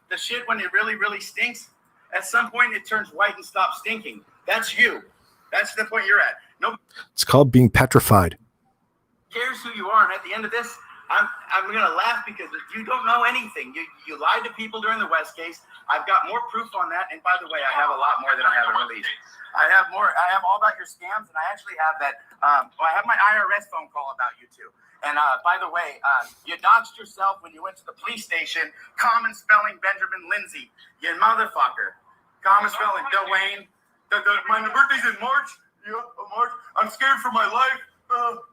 the shit, when it really, really stinks, at some point it turns white and stops stinking. That's you. That's the point you're at. Nobody
It's called being petrified.
cares who you are, and at the end of this, I'm gonna laugh because you don't know anything. You lied to people during the West case. I've got more proof on that, and by the way, I have a lot more than I haven't released. I have more. I have all about your scams, and I actually have that. I have my IRS phone call about you too. And by the way, you doxed yourself when you went to the police station. Common spelling Benjamin Lindsay. You motherfucker. Common spelling Dwayne. My birthday's in March. Yeah, March. I'm scared for my life.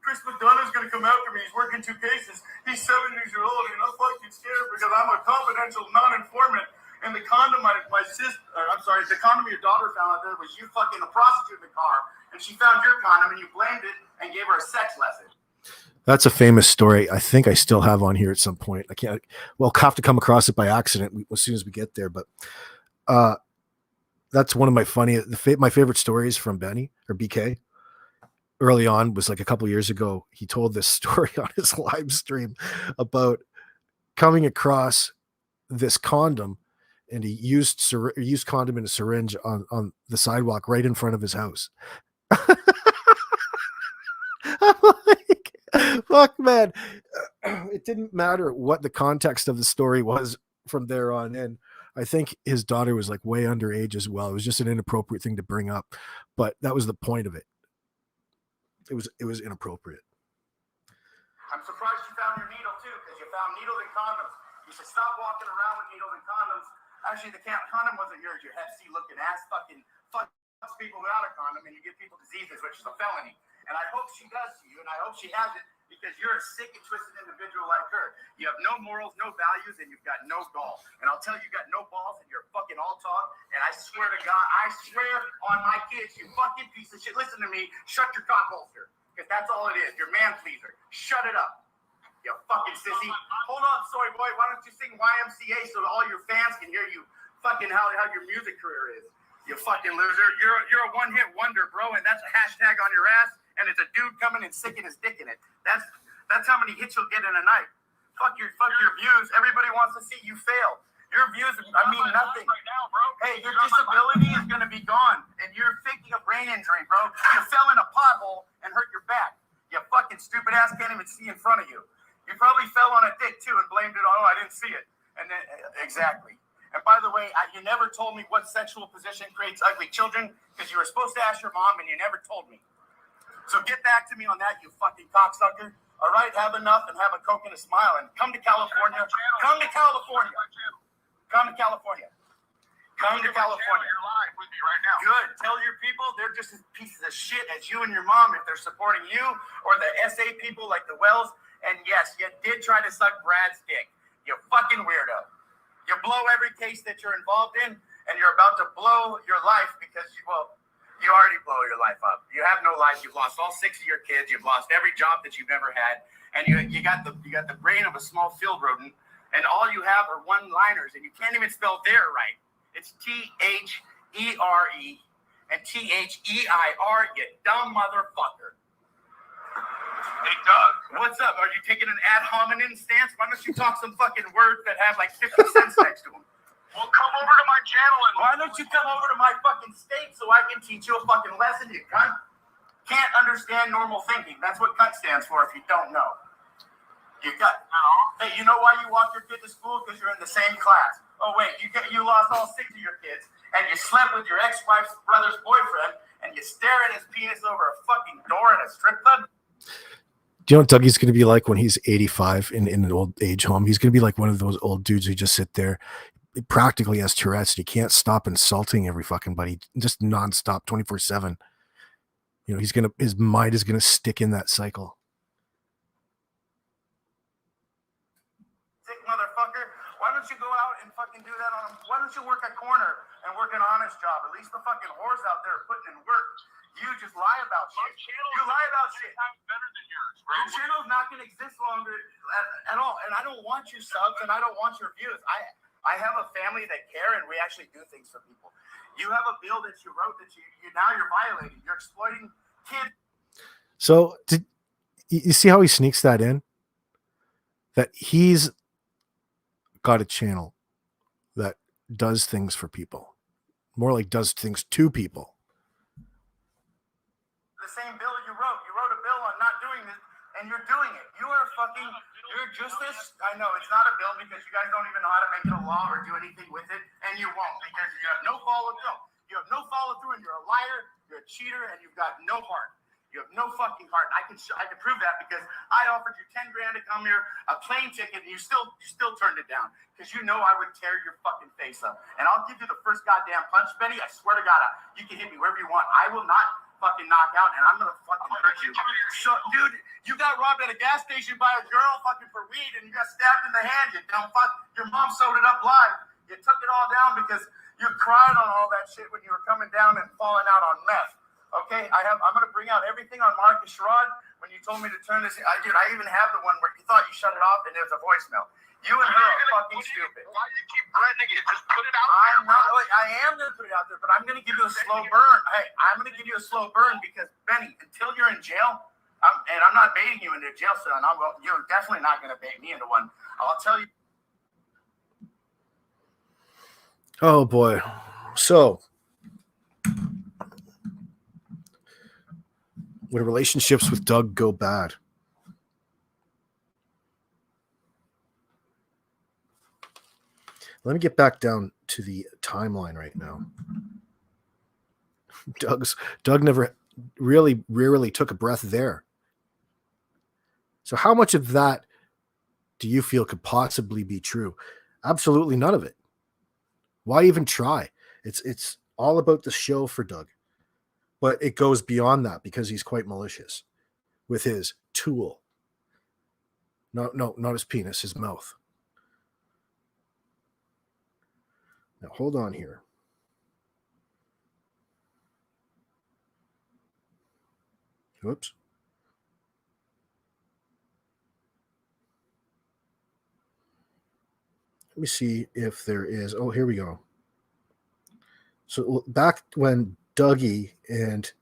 Chris McDonough's gonna come after me. He's working 2 cases. He's 70 years old, and I'm fucking scared because I'm a confidential non-informant. And the condom the condom your daughter found out there was you fucking a prostitute in the car, and she found your condom and you blamed it and gave her a sex lesson.
That's a famous story. I think I still have on here at some point. I can't. Well, have to come across it by accident as soon as we get there. But that's one of my my favorite stories from Benny or BK. Early on was like a couple years ago. He told this story on his live stream about coming across this condom, and he used condom in a syringe on the sidewalk right in front of his house. I'm like, fuck, man. It didn't matter what the context of the story was from there on in. I think his daughter was like way underage as well. It was just an inappropriate thing to bring up, but that was the point of it. It was inappropriate.
I'm surprised you found your needle too, because you found needles and condoms. You should stop walking around with needles and condoms. Actually, the condom wasn't yours. Your Hep C looking ass fucks people without a condom, and you give people diseases, which is a felony. And I hope she does to you, and I hope she has it, because you're a sick and twisted individual like her. You have no morals, no values, and you've got no gall. And I'll tell you, you got no balls, and you're fucking all talk. And I swear to God, I swear on my kids, you fucking piece of shit. Listen to me. Shut your cock holster, because that's all it is. You're man pleaser. Shut it up, you fucking sissy. Hold on, soy boy. Why don't you sing YMCA so that all your fans can hear you fucking how your music career is? You fucking loser. You're a one-hit wonder, bro, and that's a hashtag on your ass. And it's a dude coming and sticking his dick in it. That's how many hits you'll get in a night. Fuck your views. Everybody wants to see you fail. Your views mean nothing.
Right now, bro.
Hey, your disability is going to be gone, and you're faking a brain injury, bro. You fell in a pothole and hurt your back. You fucking stupid ass can't even see in front of you. You probably fell on a dick too and blamed it on, I didn't see it. And then exactly. And by the way, you never told me what sexual position creates ugly children, because you were supposed to ask your mom and you never told me. So get back to me on that, you fucking cocksucker. All right, have enough and have a Coke and a smile and come to California. Come to California. Come to California. Come to California.
You're live with me right now.
Good. Tell your people they're just as pieces of shit as you and your mom if they're supporting you or the SA people like the Wells. And yes, you did try to suck Brad's dick. You fucking weirdo. You blow every case that you're involved in, and you're about to blow your life because you already blow your life up. You have no life. You've lost all 6 of your kids. You've lost every job that you've ever had, and you got the brain of a small field rodent, and all you have are one-liners, and you can't even spell there right. It's THERE and THEIR. You dumb motherfucker.
Hey, Doug.
What's up? Are you taking an ad hominem stance? Why don't you talk some fucking words that have like 50 cents next to them?
Well, come over to my channel and
Why don't you come over to my fucking state so I can teach you a fucking lesson, you cunt? Can't understand normal thinking. That's what cunt stands for if you don't know. You got. Hey, you know why you walk your kid to school? Because you're in the same class. Oh wait, you lost all 6 of your kids, and you slept with your ex-wife's brother's boyfriend, and you stare at his penis over a fucking door in a strip club?
Do you know what Dougie's going to be like when he's 85 in an old age home? He's going to be like one of those old dudes who just sit there. He practically has Tourette's. He can't stop insulting every fucking buddy, just nonstop, 24/7. You know, his mind is gonna stick in that cycle.
Sick motherfucker. Why don't you go out and fucking do that on him? Why don't you work a corner and work an honest job? At least the fucking whores out there are putting in work. You just lie about shit. You lie about shit.
Better than yours, bro.
Your channel's not going to exist longer at all. And I don't want your subs and I don't want your views. I have a family that care and we actually do things for people. You have a bill that you wrote that you now you're violating. You're exploiting kids.
So did you see how he sneaks that in? That he's got a channel that does things for people. More like does things to people.
The same bill you wrote a bill on not doing this, and you're doing it. You're just this. I know it's not a bill because you guys don't even know how to make it a law or do anything with it, and you won't because you have no follow through. You have no follow through, and you're a liar, you're a cheater, and you've got no heart. You have no fucking heart. I can prove that because I offered you $10,000 to come here, a plane ticket, and you still turned it down because you know I would tear your fucking face up. And I'll give you the first goddamn punch, Benny. I swear to God, you can hit me wherever you want. I will not fucking knock out, and I'm gonna fucking hurt you. So, dude, you got robbed at a gas station by a girl fucking for weed, and you got stabbed in the hand. You dumb fuck. Your mom sewed it up live. You took it all down because you cried on all that shit when you were coming down and falling out on meth. Okay, I'm gonna bring out everything on Marcus Sherrod when you told me to turn this. I even have the one where you thought you shut it off and there's a voicemail. You and her are fucking stupid.
Why do you keep threatening it? Just put it out there.
I am going to put it out there, but I'm going to give you a slow burn. Hey, I'm going to give you a slow burn because, Benny, until you're in jail, and I'm not baiting you into a jail cell, and you're definitely not going to bait me into one. I'll tell you.
Oh, boy. So, when relationships with Doug go bad, let me get back down to the timeline right now. Doug never rarely took a breath there. So how much of that do you feel could possibly be true? Absolutely none of it. Why even try? It's all about the show for Doug. But it goes beyond that because he's quite malicious with his tool. No, not his penis, his mouth. Now, hold on here. Whoops. Let me see if there is. Oh, here we go. So back when Dougie and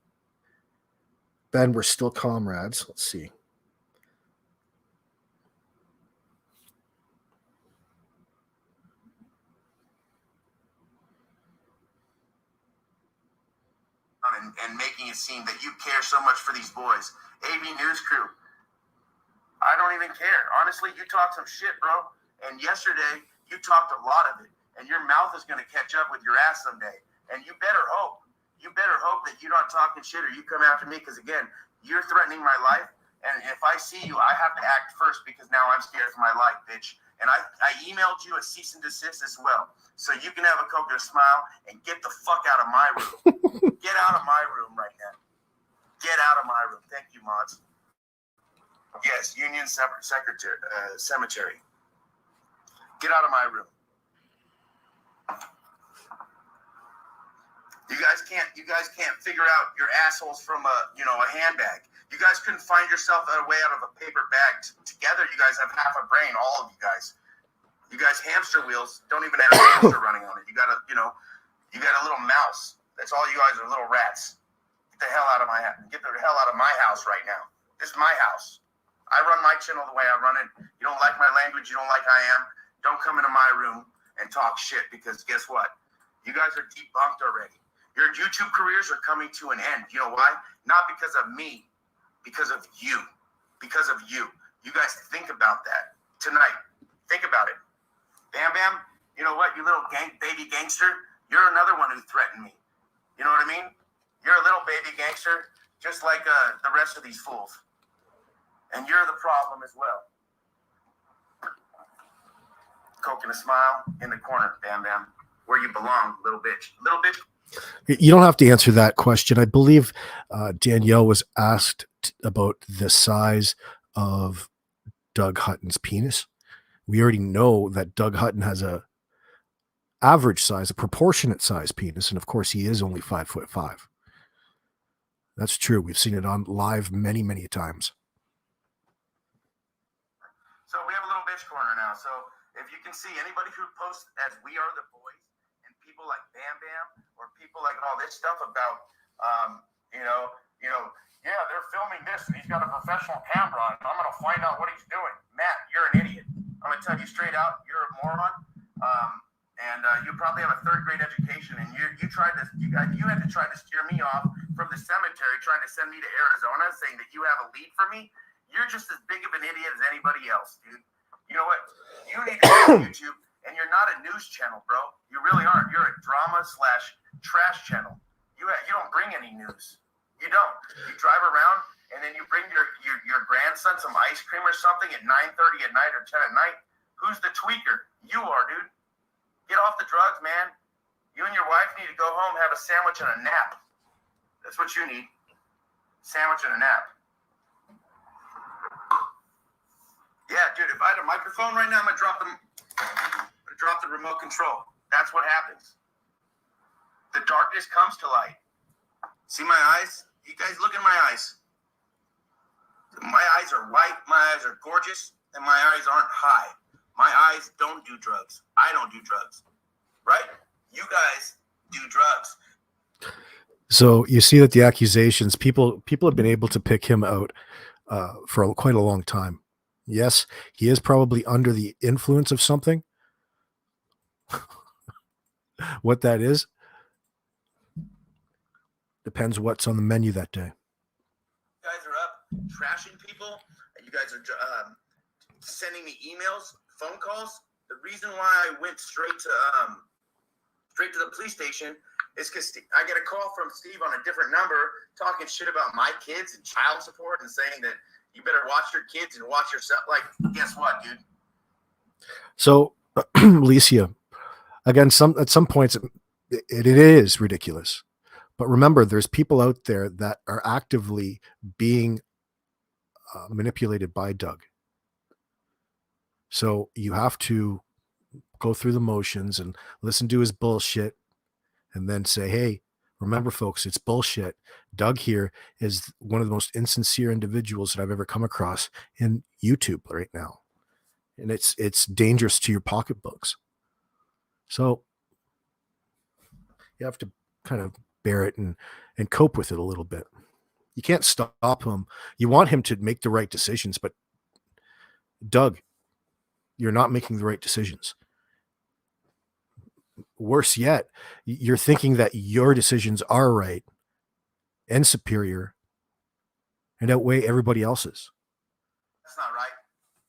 Ben were still comrades, let's see.
And making it seem that you care so much for these boys. AV News Crew, I don't even care. Honestly, you talked some shit, bro. And yesterday, you talked a lot of it. And your mouth is going to catch up with your ass someday. And you better hope. You better hope that you're not talking shit or you come after me. Because, again, you're threatening my life. And if I see you, I have to act first because now I'm scared for my life, bitch. And I emailed you a cease and desist as well. So you can have a Coke and a smile and get the fuck out of my room. Get out of my room right now. Get out of my room. Thank you, mods. Yes, Union Secretary, Cemetery. Get out of my room. You guys can't figure out your assholes from a handbag. You guys couldn't find yourself a way out of a paper bag. Together, you guys have half a brain, all of you guys. You guys hamster wheels don't even have a hamster running on it. You got a little mouse. That's all you guys are, little rats. Get the hell out of my house right now. This is my house. I run my channel the way I run it. You don't like my language, you don't like I am. Don't come into my room and talk shit because guess what? You guys are debunked already. Your YouTube careers are coming to an end. You know why? Not because of me. Because of you. Because of you. You guys think about that tonight. Think about it. Bam Bam, You know what, you little baby gangster? You're another one who threatened me. You know what I mean? You're a little baby gangster, just like the rest of these fools. And you're the problem as well. Coke and a smile in the corner, Bam Bam. Where you belong, little bitch. Little bitch.
You don't have to answer that question. I believe Danielle was asked about the size of Doug Hutton's penis. We already know that Doug Hutton has a average size, a proportionate size penis, and of course he is only 5'5". That's true. We've seen it on live many, many times.
So we have a little bitch corner now. So if you can see anybody who posts as We Are the Boys and people like Bam Bam or people like all this stuff about, yeah, they're filming this and he's got a professional camera on. I'm going to find out what he's doing. Matt, you're an idiot. I'm going to tell you straight out, you're a moron. You probably have a third grade education, and you had to try to steer me off from the cemetery, trying to send me to Arizona, saying that you have a lead for me. You're just as big of an idiot as anybody else, dude. You know what? You need to go to YouTube, and you're not a news channel, bro. You really aren't. You're a drama/trash channel. You don't bring any news. You don't. You drive around, and then you bring your grandson some ice cream or something at 9:30 at night or 10 at night. Who's the tweaker? You are, dude. Get off the drugs, man. You and your wife need to go home, have a sandwich and a nap. That's what you need. Sandwich and a nap. Yeah, dude, if I had a microphone right now, I'm gonna drop the remote control. That's what happens. The darkness comes to light. See my eyes? You guys look in my eyes. My eyes are white, my eyes are gorgeous, and my eyes aren't high. My eyes don't do drugs. I don't do drugs. Right? You guys do drugs.
So you see that the accusations, people have been able to pick him out for quite a long time. Yes, he is probably under the influence of something. What that is depends what's on the menu that day.
You guys are up trashing people, and you guys are sending me emails, phone calls. The reason why I went straight to the police station is because I get a call from Steve on a different number talking shit about my kids and child support and saying that you better watch your kids and watch yourself. Like, guess what, dude?
So, Alicia, again, at some points it is ridiculous. But remember, there's people out there that are actively being manipulated by Doug. So you have to go through the motions and listen to his bullshit and then say, hey, remember, folks, it's bullshit. Doug here is one of the most insincere individuals that I've ever come across in YouTube right now. And it's dangerous to your pocketbooks. So you have to kind of bear it and cope with it a little bit. You can't stop him. You want him to make the right decisions, but Doug, you're not making the right decisions. Worse yet, you're thinking that your decisions are right and superior and outweigh everybody else's.
That's not right.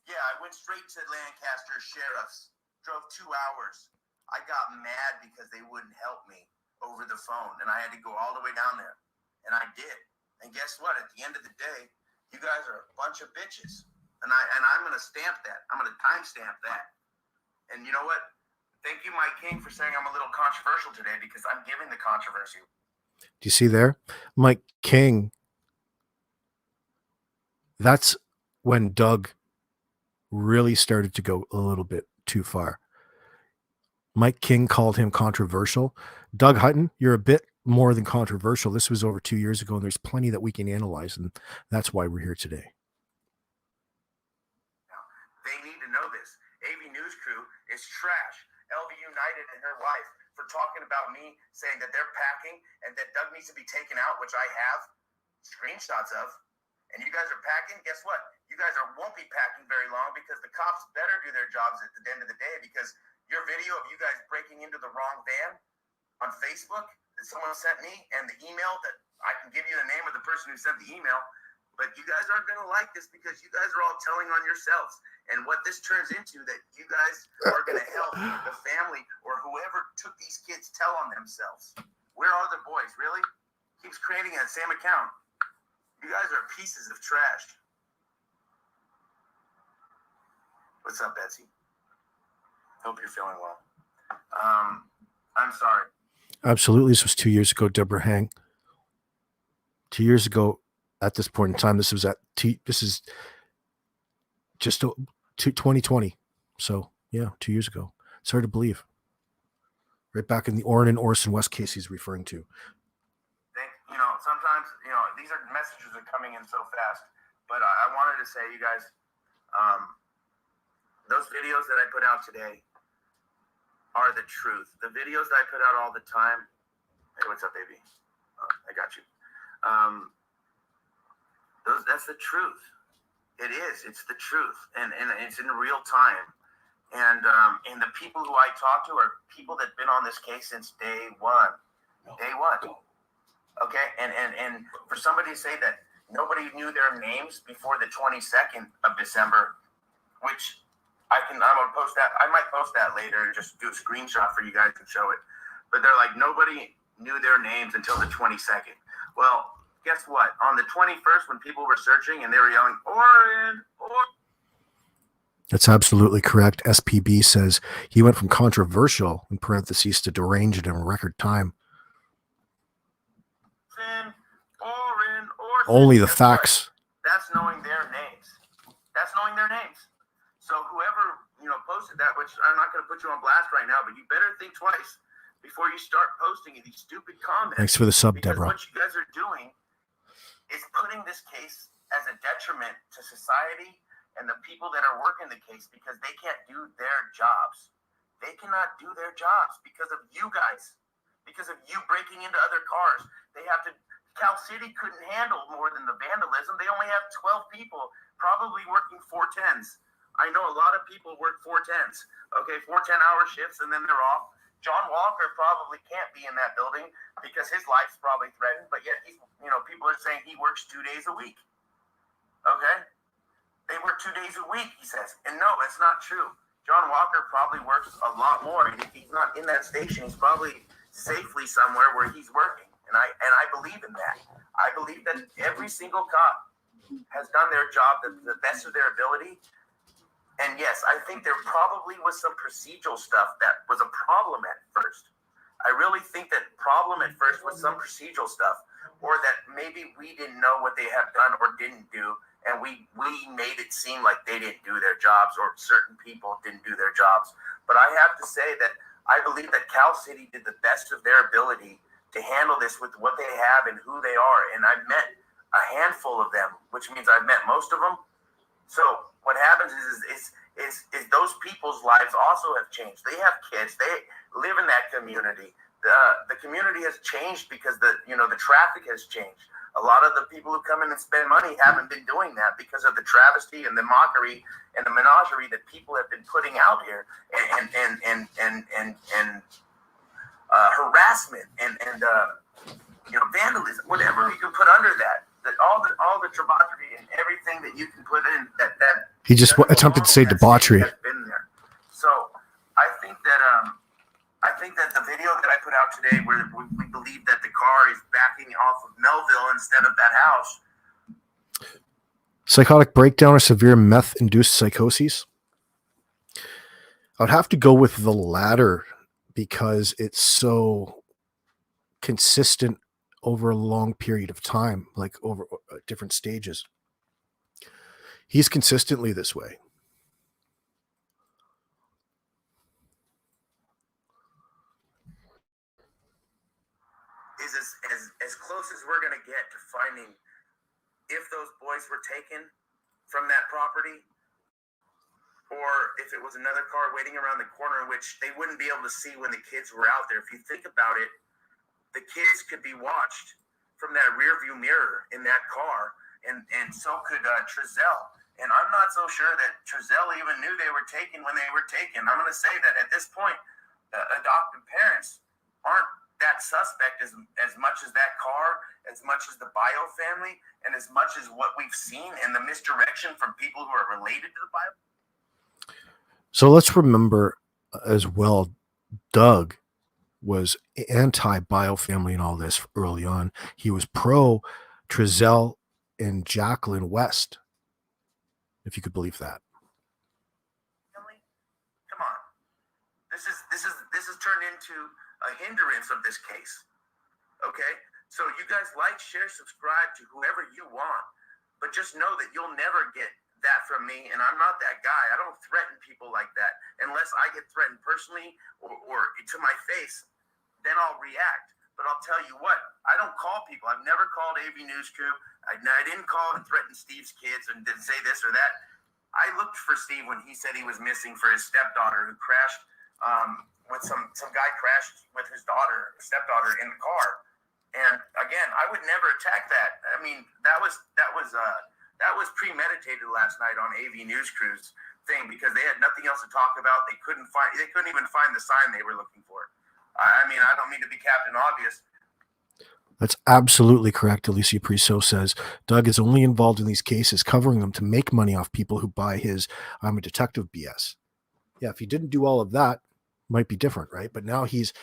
Yeah, I went straight to Lancaster Sheriff's, drove 2 hours. I got mad because they wouldn't help me over the phone, and I had to go all the way down there, and I did. And guess what? At the end of the day, you guys are a bunch of bitches, and I'm going to stamp that. I'm going to timestamp that. And you know what? Thank you, Mike King, for saying I'm a little controversial today, because I'm giving the controversy.
Do you see there? Mike King. That's when Doug really started to go a little bit too far. Mike King called him controversial. Doug Hutton, you're a bit more than controversial. This was over 2 years ago, and there's plenty that we can analyze, and that's why we're here today.
They need to know this. AV News Crew is trash. LV United and her wife for talking about me, saying that they're packing and that Doug needs to be taken out, which I have screenshots of. And you guys are packing. Guess what? You guys won't be packing very long, because the cops better do their jobs at the end of the day, because your video of you guys breaking into the wrong van on Facebook that someone sent me, and the email that I can give you the name of the person who sent the email, But you guys aren't going to like this because you guys are all telling on yourselves. And what this turns into, that you guys are going to help the family or whoever took these kids tell on themselves. Where are the boys? Really? Keeps creating that same account. You guys are pieces of trash. What's up, Betsy? Hope you're feeling well. I'm sorry.
Absolutely. This was 2 years ago, Deborah Hang. 2 years ago, at this point in time, this is just 2020. So yeah, 2 years ago. It's hard to believe. Right back in the Orson West case he's referring to.
Sometimes, these are messages that are coming in so fast, but I wanted to say, you guys, those videos that I put out today are the truth. The videos that I put out all the time. Hey, what's up, baby? Oh, I got you. That's the truth. It is. It's the truth, and it's in real time. And the people who I talk to are people that've been on this case since day one. Day one. Okay, and for somebody to say that nobody knew their names before the 22nd of December, which I'm gonna post that. I might post that later and just do a screenshot for you guys to show it. But they're like, nobody knew their names until the 22nd. Well, guess what? On the 21st, when people were searching and they were yelling, Oren.
That's absolutely correct. SPB says he went from controversial, in parentheses, to deranged in a record time. Only the facts.
That's knowing their names. So whoever posted that, which I'm not going to put you on blast right now, but you better think twice before you start posting these stupid comments.
Thanks for the sub,
because
Deborah.
What you guys are doing is putting this case as a detriment to society and the people that are working the case because they can't do their jobs. They cannot do their jobs because of you guys, because of you breaking into other cars. Cal City couldn't handle more than the vandalism. They only have 12 people probably working 410s. I know a lot of people work 410s. Okay, 4 10-hour shifts and then they're off. John Walker probably can't be in that building because his life's probably threatened, but yet people are saying he works 2 days a week. Okay? They work 2 days a week, he says. And no, that's not true. John Walker probably works a lot more. And if he's not in that station, he's probably safely somewhere where he's working. And I believe in that. I believe that every single cop has done their job to the best of their ability. And yes, I think there probably was some procedural stuff that was a problem at first. I really think that problem at first was some procedural stuff, or that maybe we didn't know what they have done or didn't do, and we made it seem like they didn't do their jobs or certain people didn't do their jobs. But I have to say that I believe that Cal City did the best of their ability to handle this with what they have and who they are. And I've met a handful of them, which means I've met most of them. So what happens is those people's lives also have changed. They have kids. They live in that community. The community has changed because the traffic has changed. A lot of the people who come in and spend money haven't been doing that because of the travesty and the mockery and the menagerie that people have been putting out here, and harassment and vandalism, whatever you can put under that. That all the debauchery and everything that you can put in that
he just attempted to say debauchery.
Has been there. So I think that the video that I put out today, where we believe that the car is backing off of Melville instead of that house.
Psychotic breakdown or severe meth-induced psychoses? I would have to go with the latter because it's so consistent over a long period of time, like over different stages. He's consistently this way.
Is as close as we're going to get to finding if those boys were taken from that property, or if it was another car waiting around the corner, which they wouldn't be able to see when the kids were out there. If you think about it, the kids could be watched from that rear view mirror in that car, and so could Trezell. And I'm not so sure that Trezell even knew they were taken when they were taken. I'm going to say that at this point, adoptive parents aren't that suspect as much as that car, as much as the Bio family, and as much as what we've seen and the misdirection from people who are related to the Bio.
So let's remember as well, Doug was anti-Bio family and all this early on. He was pro Trezell and Jacqueline West, if you could believe that.
Come on, this is turned into a hindrance of this case. Okay, so you guys like, share, subscribe to whoever you want, but just know that you'll never get that from me, and I'm not that guy. I don't threaten people like that unless I get threatened personally or to my face. Then I'll react. But I'll tell you what, I don't call people. I've never called AV News Crew. I didn't call and threaten Steve's kids and didn't say this or that. I looked for Steve when he said he was missing for his stepdaughter who crashed with some guy crashed with his stepdaughter in the car. And again, I would never attack that. I mean, that was premeditated last night on AV News Crew's thing because they had nothing else to talk about. They couldn't even find the sign they were looking for. I mean, I don't mean to be Captain Obvious.
That's absolutely correct. Alicia Priso says Doug is only involved in these cases, covering them to make money off people who buy his "I'm a detective" BS. Yeah, if he didn't do all of that, might be different, right? But now he's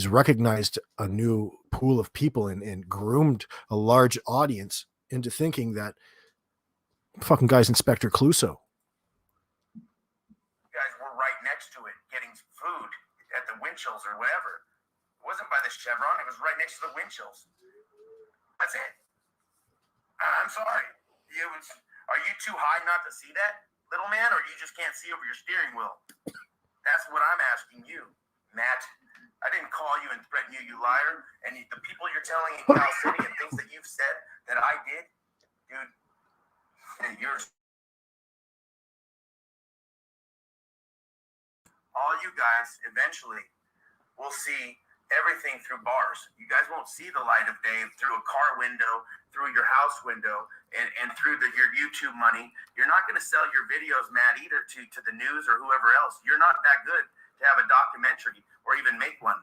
recognized a new pool of people and groomed a large audience into thinking that fucking guy's Inspector Clouseau.
You guys were right next to it, getting food at the Winchills or whatever. It wasn't by the Chevron. It was right next to the Winchills. That's it. I'm sorry. Are you too high not to see that, little man, or you just can't see over your steering wheel? That's what I'm asking you, Matt. I didn't call you and threaten you, you liar. And the people you're telling in Cal City and things that you've said that I did, dude, you're... All you guys eventually will see everything through bars. You guys won't see the light of day through a car window, through your house window, and through your YouTube money. You're not going to sell your videos, Matt, either to the news or whoever else. You're not that good to have a documentary or even make one.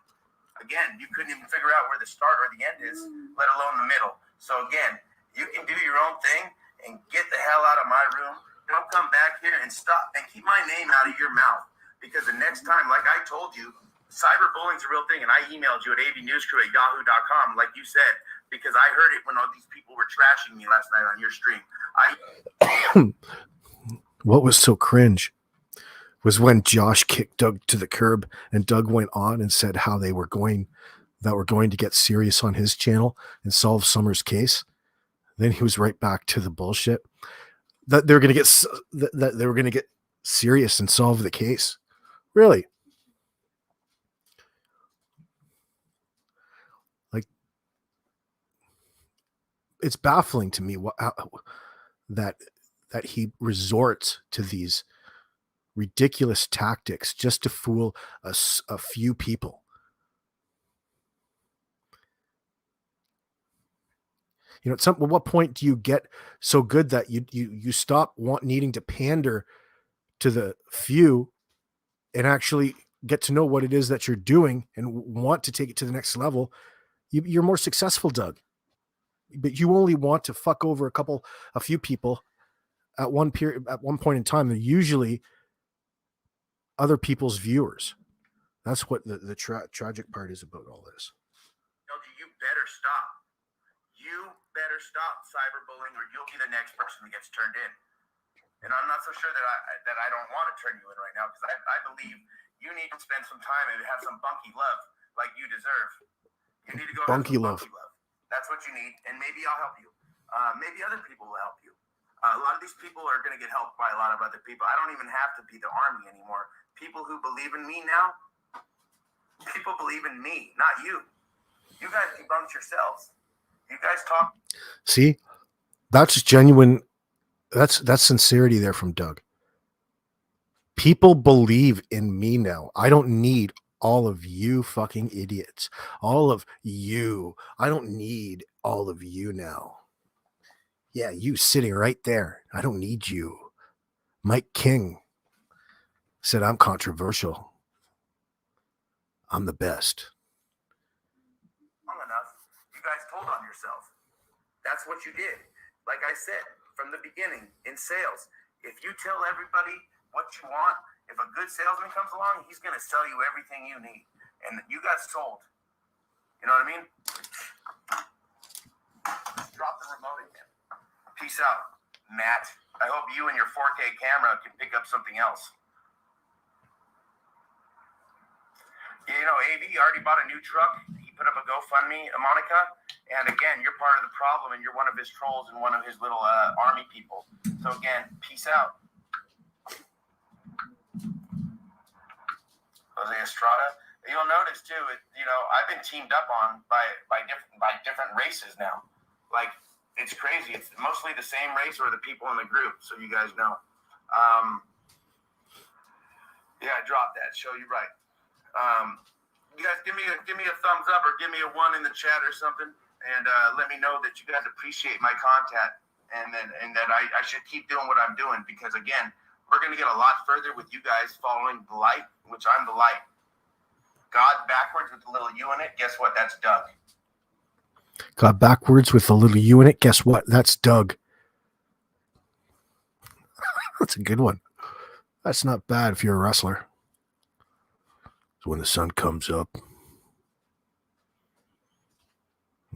Again, you couldn't even figure out where the start or the end is, let alone the middle. So again, you can do your own thing and get the hell out of my room. Don't come back here and stop and keep my name out of your mouth. Because the next time, like I told you, cyberbullying's a real thing, and I emailed you at avnewscrew@yahoo.com, like you said, because I heard it when all these people were trashing me last night on your stream.
What was so cringe was when Josh kicked Doug to the curb, and Doug went on and said how we're going to get serious on his channel and solve Summer's case. Then he was right back to the bullshit that they were going to get serious and solve the case. Really? Like, it's baffling to me that he resorts to these ridiculous tactics just to fool a few people. You know, at what point do you get so good that you stop needing to pander to the few and actually get to know what it is that you're doing and want to take it to the next level? You're more successful, Doug. But you only want to fuck over a few people at one point in time. They're usually other people's viewers. That's what the tragic part is about all this.
You better stop. You better stop cyberbullying, or you'll be the next person that gets turned in. And I'm not so sure that I don't want to turn you in right now, because I believe you need to spend some time and have some bunky love like you deserve. You need to go
bunky
have
love.
Bunky love. That's what you need, and maybe I'll help you. Maybe other people will help you. A lot of these people are going to get helped by a lot of other people. I don't even have to be the army anymore. People who believe in me now, people believe in me, not you. You guys debunked yourselves. You guys talk.
See, that's genuine. That's sincerity there from Doug. People believe in me now. I don't need all of you fucking idiots. All of you. I don't need all of you now. Yeah, you sitting right there. I don't need you. Mike King said I'm controversial. I'm the best.
that's what you did. Like I said from the beginning in sales, if you tell everybody what you want, if a good salesman comes along, he's going to sell you everything you need. And you got sold. You know what I mean? Drop the remote again. Peace out, Matt. I hope you and your 4K camera can pick up something else. You know, AV already bought a new truck. He put up a GoFundMe, Monica. And again, you're part of the problem, and you're one of his trolls and one of his little army people. So again, peace out. Jose Estrada. You'll notice too, I've been teamed up on by different races now. Like, it's crazy. It's mostly the same race or the people in the group, so you guys know. Yeah, drop that. Show you right. You guys give me a thumbs up or give me a 1 in the chat or something, and let me know that you guys appreciate my content and that I should keep doing what I'm doing, because again, we're gonna get a lot further with you guys following the light, which I'm the light. God backwards with the little U in it. Guess what? That's Doug.
God backwards with the little U in it. Guess what? That's Doug. That's a good one. That's not bad if you're a wrestler. So when the sun comes up,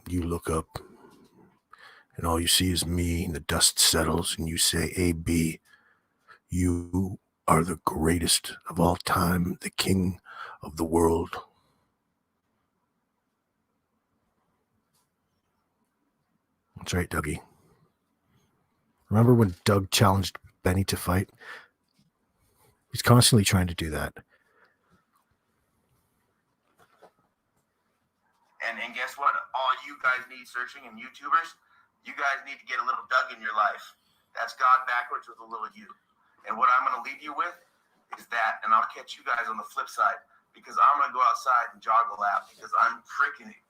you look up and all you see is me, and the dust settles and you say, AB, you are the greatest of all time, the king of the world. That's right, Dougie. Remember when Doug challenged Benny to fight? He's constantly trying to do that.
And guess what? All you guys need searching, and YouTubers, you guys need to get a little Doug in your life. That's God backwards with a little U. And what I'm going to leave you with is that, and I'll catch you guys on the flip side, because I'm going to go outside and jog a lap, because I'm freaking it.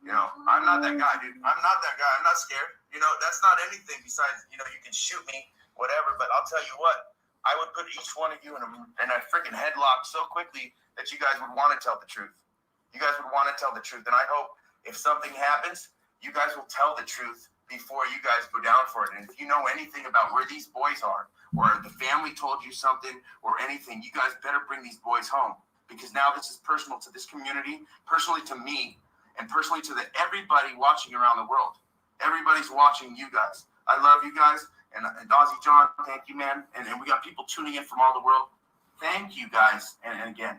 I'm not that guy, dude. I'm not that guy. I'm not scared. That's not anything besides, you can shoot me, whatever. But I'll tell you what, I would put each one of you in a freaking headlock so quickly that you guys would want to tell the truth. You guys would want to tell the truth. And I hope if something happens, you guys will tell the truth before you guys go down for it. And if you know anything about where these boys are, or the family told you something or anything, you guys better bring these boys home. Because now this is personal to this community, personally to me, and personally to everybody watching around the world. Everybody's watching you guys. I love you guys. And Ozzy John, thank you, man. And we got people tuning in from all the world. Thank you, guys. And again,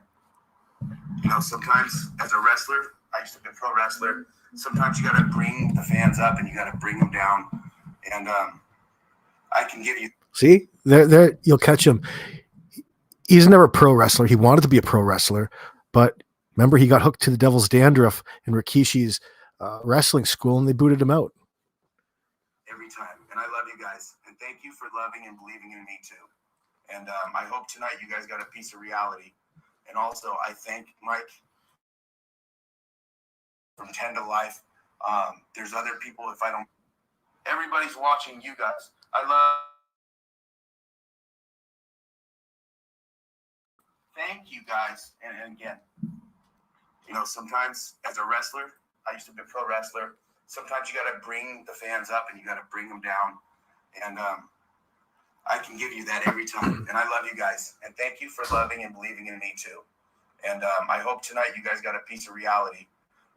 sometimes as a wrestler, I used to be a pro wrestler, sometimes you got to bring the fans up and you got to bring them down. And I can give you.
See, there you'll catch him. He's never a pro wrestler. He wanted to be a pro wrestler, but remember, he got hooked to the Devil's Dandruff in Rikishi's wrestling school, and they booted him out.
Every time. And I love you guys. And thank you for loving and believing in me, too. And I hope tonight you guys got a piece of reality. And also, I thank Mike from 10 to Life. There's other people, if I don't... Everybody's watching you guys. I love... Thank you, guys. And again, sometimes as a wrestler, I used to be a pro wrestler, sometimes you got to bring the fans up and you got to bring them down. And I can give you that every time. And I love you guys. And thank you for loving and believing in me, too. And I hope tonight you guys got a piece of reality.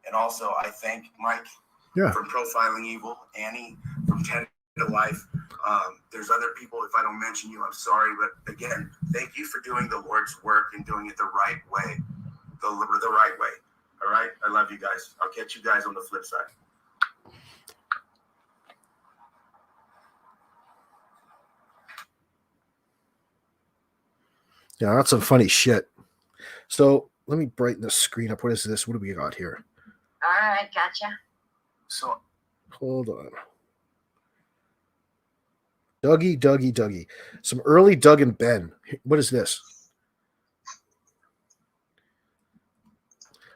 And also, I thank Mike from Profiling Evil, Annie from 10 to Life. There's other people, if I don't mention you, I'm sorry. But again, thank you for doing the Lord's work and doing it the right way. The right way. All right? I love you guys. I'll catch you guys on the flip side.
Yeah, that's some funny shit. So let me brighten the screen up. What is this? What do we got here?
All right, gotcha.
So hold on. Dougie. Some early Doug and Ben. What is this?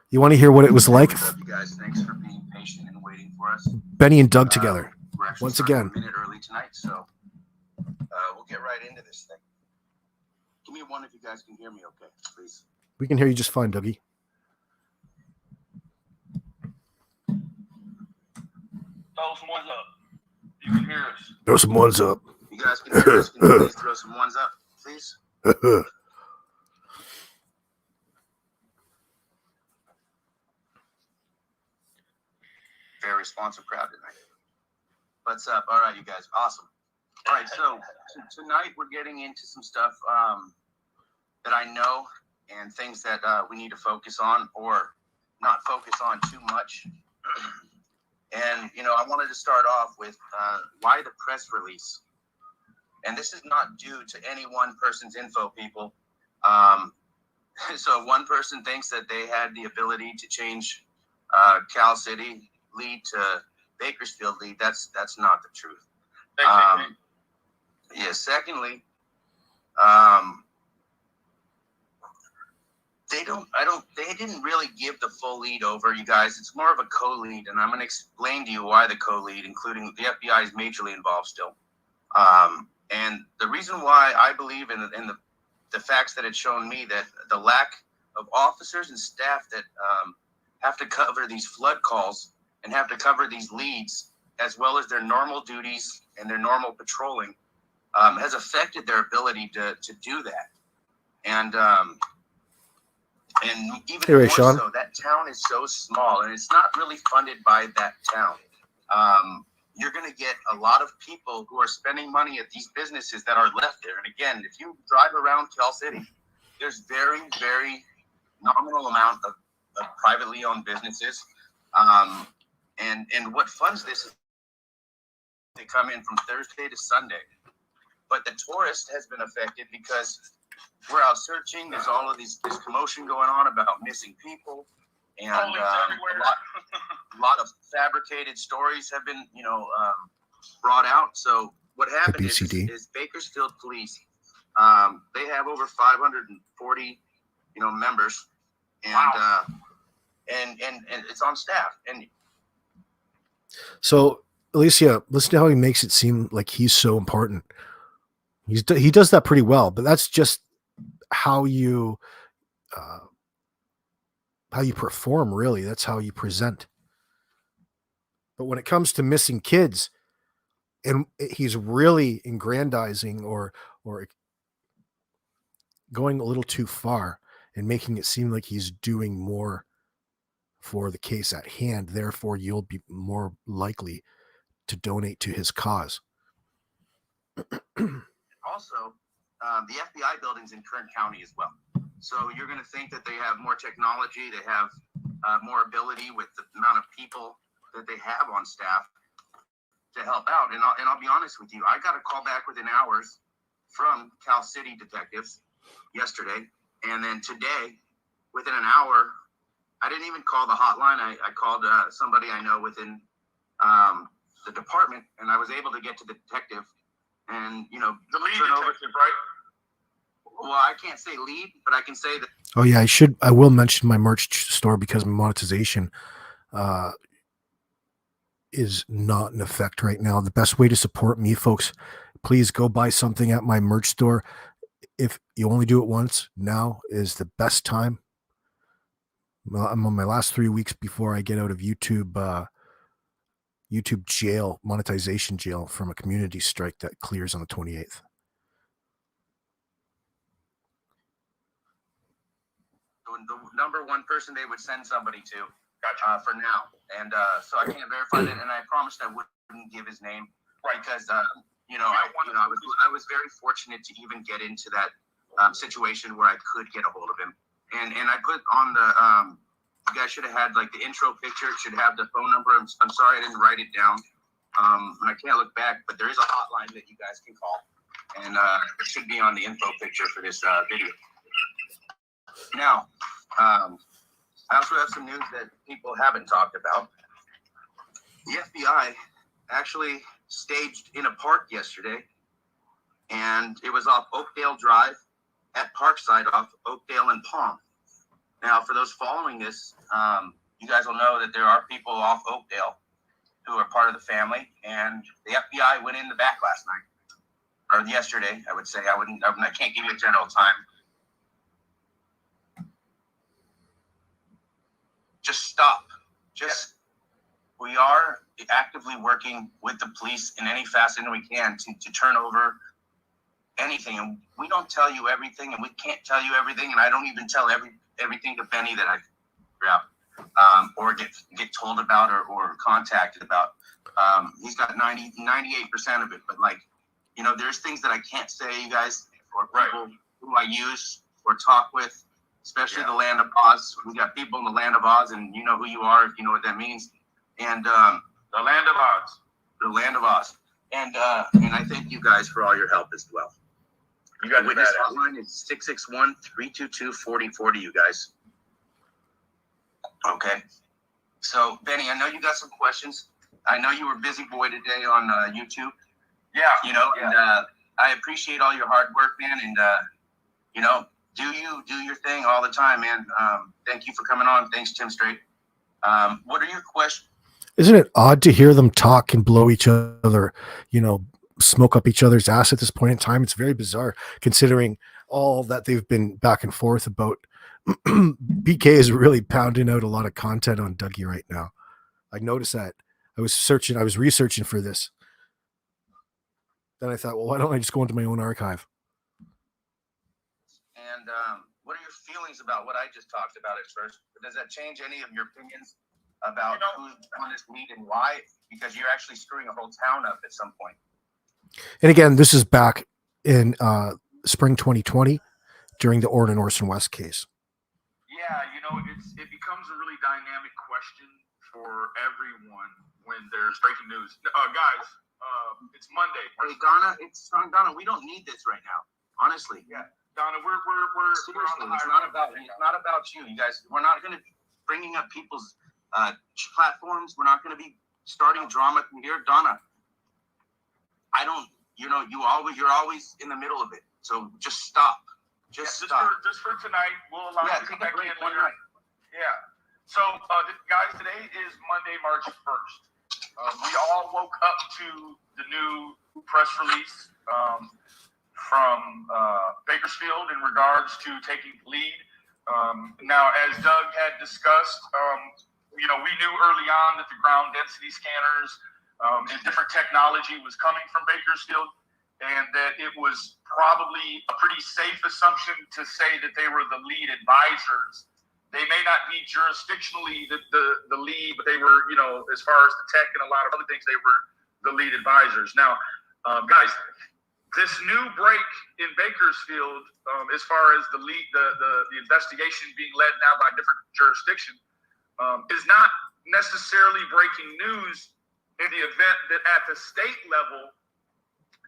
You want to hear what it was like?
I love you guys. Thanks for being patient and waiting for us.
Benny and Doug together.
We're actually
Once
starting
again.
a minute early tonight, so we'll get right into this thing. Give me one if you guys can hear me okay, please.
We can hear you just fine, Dougie.
Throw some ones up. You can hear us.
Throw some ones up.
You guys can hear us. Can you please throw some ones up, please? Very responsive crowd tonight. What's up? All right, you guys. Awesome. All right, so tonight we're getting into some stuff that I know and things that we need to focus on or not focus on too much. And, you know, I wanted to start off with why the press release. And this is not due to any one person's info, people. So if one person thinks that they had the ability to change Cal City lead to Bakersfield lead, that's not the truth. Yeah. Secondly, they didn't really give the full lead over, you guys. It's more of a co-lead, and I'm going to explain to you why the co-lead, including the FBI, is majorly involved still. And the reason why I believe in the facts that it's shown me that the lack of officers and staff that have to cover these flood calls and have to cover these leads, as well as their normal duties and their normal patrolling, has affected their ability to do that. And even
Hey, Ray,
more
Sean.
so, that town is so small, and it's not really funded by that town. You're going to get a lot of people who are spending money at these businesses that are left there. And again, if you drive around Cal City, there's very, very nominal amount of privately owned businesses. And what funds this is they come in from Thursday to Sunday. But the tourist has been affected because we're out searching. There's all of this commotion going on about missing people. And a lot of fabricated stories have been, brought out. So what happened is Bakersfield Police, they have over 540, members, and
Wow.
and it's on staff. And
So, Alicia, listen to how he makes it seem like he's so important. He does that pretty well, but that's just how you perform, really. That's how you present. But when it comes to missing kids, and he's really aggrandizing or going a little too far and making it seem like he's doing more for the case at hand, therefore you'll be more likely to donate to his cause.
also, the FBI building's in Kern County as well. So you're going to think that they have more technology, they have more ability with the amount of people that they have on staff to help out. And I'll be honest with you, I got a call back within hours from Cal City detectives yesterday. And then today, within an hour, I didn't even call the hotline. I called somebody I know within the department, and I was able to get to the detective and,
The lead detective, right?
Well, I can't say lead, but I can say that.
Oh yeah, I will mention my merch store because my monetization is not in effect right now. The best way to support me, folks, please go buy something at my merch store. If you only do it once, now is the best time. Well, I'm on my last 3 weeks before I get out of YouTube jail, monetization jail, from a community strike that clears on the 28th.
The number one person they would send somebody to for now. And so I can't verify that, and I promised I wouldn't give his name.
Right.
Because I was very fortunate to even get into that situation where I could get a hold of him. And I put on the you guys should have had like the intro picture. It should have the phone number. I'm sorry I didn't write it down. And I can't look back, but there is a hotline that you guys can call, and it should be on the info picture for this video. Now, I also have some news that people haven't talked about. The FBI actually staged in a park yesterday, and it was off Oakdale Drive at Parkside off Oakdale and Palm. Now, for those following this, you guys will know that there are people off Oakdale who are part of the family, and the FBI went in the back last night, or yesterday, I would say. I can't give you a general time. Just stop. Just we are actively working with the police in any facet we can to turn over anything. And we don't tell you everything, and we can't tell you everything. And I don't even tell everything to Benny that I grab or get told about or contacted about. He's got 98% of it. But like, you know, there's things that I can't say, you guys, or people who I use or talk with, especially the Land of Oz. We got people in the Land of Oz, and you know who you are if you know what that means. And
The Land of Oz.
the Land of Oz. And I thank you guys for all your help as well.
You guys are
Witness
badass.
hotline is 661-322-4040, you guys. Okay. So, Benny, I know you got some questions. I know you were a busy boy today on YouTube.
Yeah.
You know, and I appreciate all your hard work, man. And, you know, do your thing all the time, man. Thank you for coming on. Thanks, Tim Strait. What are your questions?
Isn't it odd to hear them talk and blow each other, you know, smoke up each other's ass at this point in time? It's very bizarre considering all that they've been back and forth about. BK is really pounding out a lot of content on Dougie right now. I noticed that. I was researching for this. Then I thought, well, why don't I just go into my own archive?
And what are your feelings about what I just talked about at first? Does that change any of your opinions about who's on this lead and why? Because you're actually screwing a whole town up at some point.
And again, this is back in spring 2020 during the Orrin and Orson West case.
Yeah, you know, it becomes a really dynamic question for everyone when there's breaking news. Guys, it's Monday.
Hey, Donna, we don't need this right now. Honestly.
Yeah, Donna, we're
Seriously,
on the
it's
high
not
road.
about you. You guys, we're not going to be bringing up people's platforms. We're not going to be starting drama from here. Donna, you're always in the middle of it. So just stop. Just stop.
Just for tonight, we'll allow you to
take
come
a
back
break
in
one
later.
night.
Yeah. So, guys, today is Monday, March 1st. We all woke up to the new press release from Bakersfield in regards to taking the lead. Now, as Doug had discussed, you know, we knew early on that the ground density scanners and different technology was coming from Bakersfield, and that it was probably a pretty safe assumption to say that they were the lead advisors. They may not be jurisdictionally the lead, but they were, you know, as far as the tech and a lot of other things, they were the lead advisors. Now, guys, this new break in Bakersfield, as far as the investigation being led now by different jurisdiction, is not necessarily breaking news in the event that at the state level,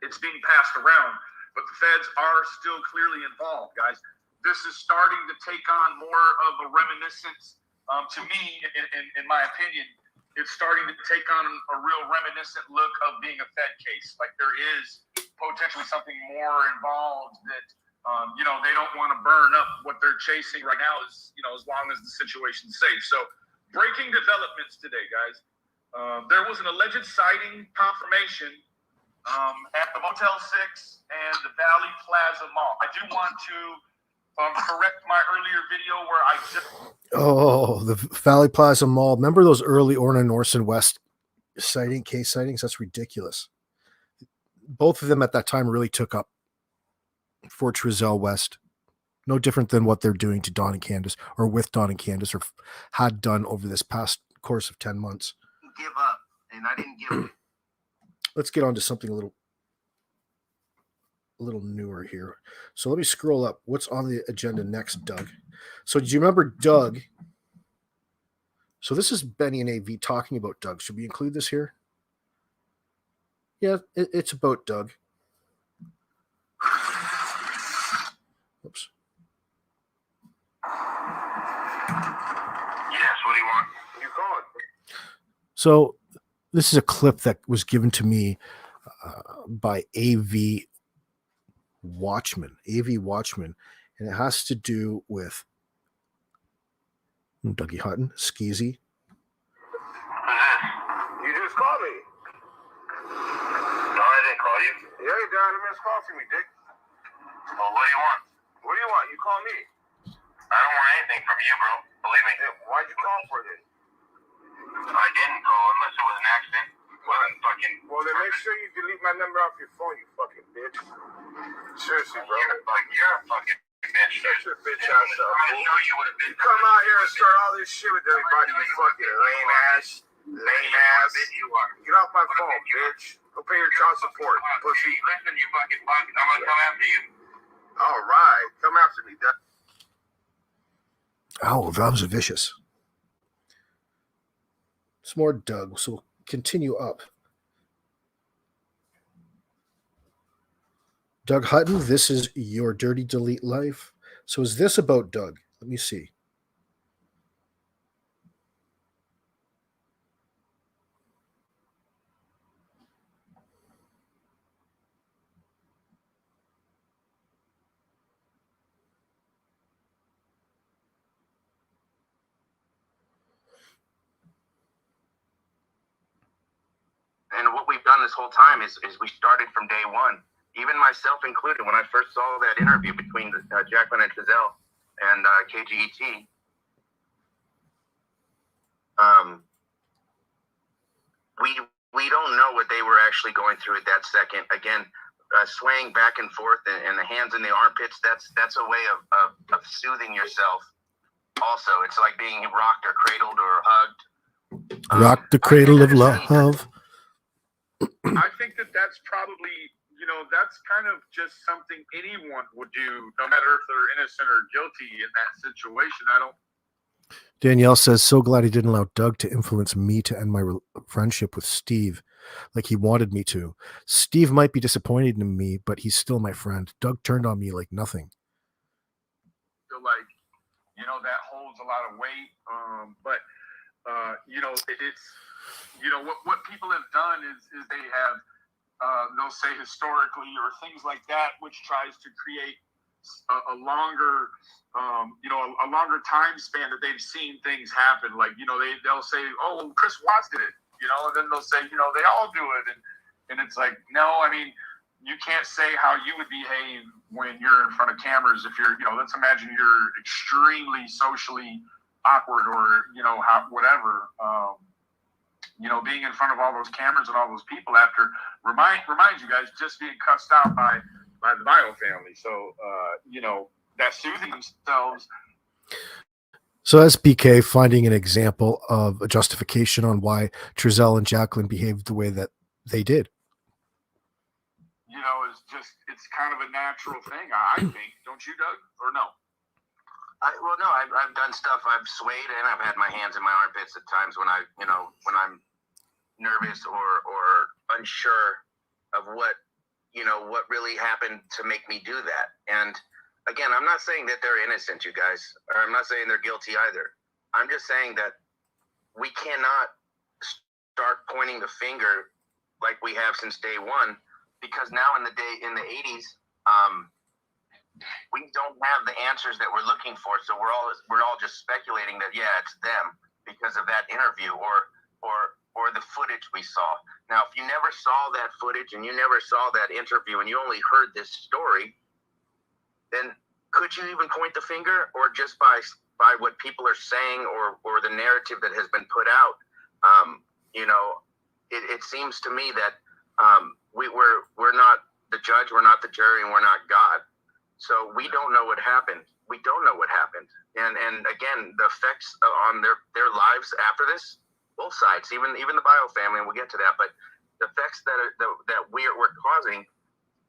it's being passed around, but the feds are still clearly involved, guys. This is starting to take on more of a reminiscence, to me, in my opinion, it's starting to take on a real reminiscent look of being a Fed case. Like there is potentially something more involved that, you know, they don't want to burn up what they're chasing right now is, you know, as long as the situation's safe. So breaking developments today, guys. There was an alleged sighting confirmation at the Motel 6 and the Valley Plaza Mall. I do want to correct my earlier video where I just...
Oh, the Valley Plaza Mall. Remember those early Orrin and Orson West case sightings? That's ridiculous. Both of them at that time really took up Fort Trezell West. No different than what they're doing to Don and Candace, or with Don and Candace, or had done over this past course of 10 months.
Give up, and I didn't give it.
Let's get on to something a little newer here. So let me scroll up. What's on the agenda next, Doug? So do you remember Doug? So this is Benny and AV talking about Doug. Should we include this here? Yeah, it's about Doug. Oops.
Yes, what do you want? You calling?
So this is a clip that was given to me by AV Watchman, and it has to do with Dougie Hutton, Skeezy.
You just called me. No, I didn't call you. Yeah, you got a missed call from me, Dick. Well, what do you want? What do you want? You call me. I don't want anything from you, bro. Believe me. Yeah, why'd you call for this?
I didn't call unless it was an accident.
Well, then make sure you delete my number off your phone, you fucking bitch. Seriously, bro.
You're a fucking bitch.
Shut your bitch ass up,
I
fool.
know you would have been.
You come out here and start all this shit with everybody, you fucking lame ass.
You are.
Get off my phone, bitch. Go pay your child support, pussy.
Listen, you fucking punk. I'm gonna come after you.
All right, come after me, Doug.
Ow, that was vicious. Some more Doug, so we'll continue up. Doug Hutton, this is Your Dirty Delete Life. So is this about Doug? Let me see.
And what we've done this whole time is we started from day one, even myself included. When I first saw that interview between Jacqueline and Giselle and KGET, we don't know what they were actually going through at that second. Again, swaying back and forth and the hands in the armpits, that's a way of soothing yourself. Also, it's like being rocked or cradled or hugged.
Rock the cradle of love.
I think that's probably, that's kind of just something anyone would do, no matter if they're innocent or guilty in that situation.
Danielle says, so glad he didn't allow Doug to influence me to end my friendship with Steve like he wanted me to. Steve might be disappointed in me, but he's still my friend. Doug turned on me like nothing.
Feel like, that holds a lot of weight. But what people have done is they have, they'll say historically or things like that, which tries to create a longer, a longer time span that they've seen things happen. Like, they'll say, oh, Chris Watts did it, and then they'll say, they all do it. And it's like, no, I mean, you can't say how you would behave when you're in front of cameras. If you're, let's imagine you're extremely socially awkward or, whatever, being in front of all those cameras and all those people after reminds you guys just being cussed out by the Bio family. So, that soothing themselves.
So that's BK finding an example of a justification on why Trezell and Jacqueline behaved the way that they did.
It's kind of a natural thing, I think. Don't you, Doug? Or no?
I've done stuff. I've swayed and I've had my hands in my armpits at times when when I'm nervous or unsure of what really happened to make me do that. And again, I'm not saying that they're innocent, you guys, or I'm not saying they're guilty either. I'm just saying that we cannot start pointing the finger like we have since day one, because now in the 80s, we don't have the answers that we're looking for. So we're all just speculating that, yeah, it's them because of that interview or the footage we saw. Now, if you never saw that footage and you never saw that interview and you only heard this story, then could you even point the finger? Or just by what people are saying or the narrative that has been put out, it seems to me that we're not the judge, we're not the jury, and we're not God. So we don't know what happened. We don't know what happened. And again, the effects on their lives after this, both sides, even the Bio family, and we'll get to that, but the effects that we're causing,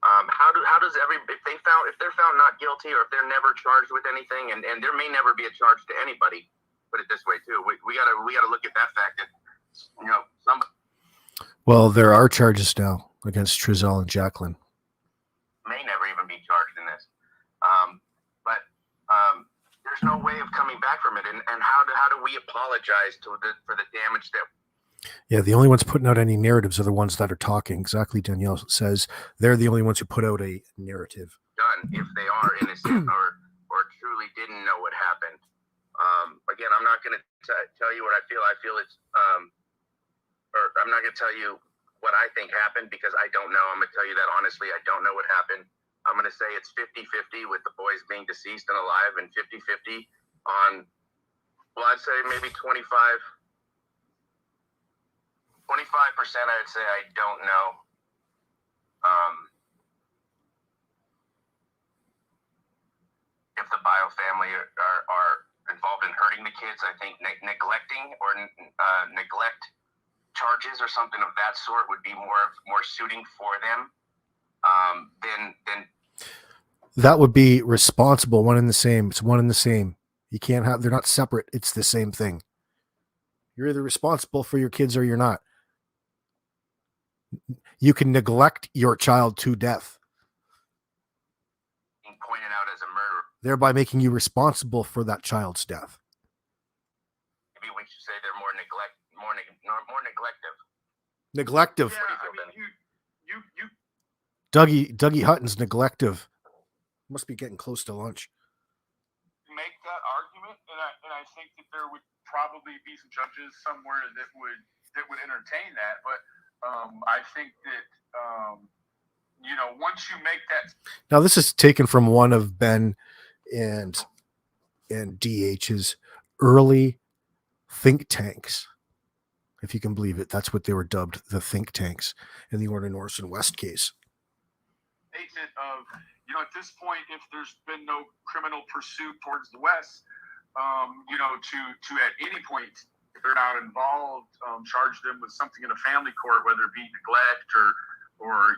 how does if they're found not guilty or if they're never charged with anything, and there may never be a charge to anybody, put it this way too. We gotta look at that fact that,
Well, there are charges now against Trezell and Jacqueline.
May never even be charged in this. But there's no way of coming back from it. And how do we apologize for the damage that?
Yeah, the only ones putting out any narratives are the ones that are talking. Exactly, Danielle says they're the only ones who put out a narrative.
Done if they are innocent or truly didn't know what happened. Again, I'm not going to tell you what I feel. I feel it's or I'm not going to tell you what I think happened because I don't know. I'm going to tell you that honestly, I don't know what happened. I'm going to say it's 50-50 with the boys being deceased and alive, and 50-50 on, well, I'd say maybe 25 I'd say I don't know. If the Bio family are involved in hurting the kids, I think neglecting or neglect charges or something of that sort would be more suiting for them. Than
That would be responsible, one and the same. It's one and the same. You can't have, they're not separate. It's the same thing. You're either responsible for your kids or you're not. You can neglect your child to death,
being pointed out as a murderer.
thereby making you responsible for that child's death.
Maybe we should say they're more neglective.
Neglective.
Yeah,
What do you
I
feel,
mean, you
Dougie Hutton's neglective. Must be getting close to lunch.
make that argument, and I think that there would probably be some judges somewhere that would entertain that. But I think that once you make that,
Now, this is taken from one of Ben and DH's early think tanks, if you can believe it. That's what they were dubbed, the think tanks, in the Orrin Orson West case.
statement of at this point, if there's been no criminal pursuit towards the West, to at any point, if they're not involved, charge them with something in a family court, whether it be neglect or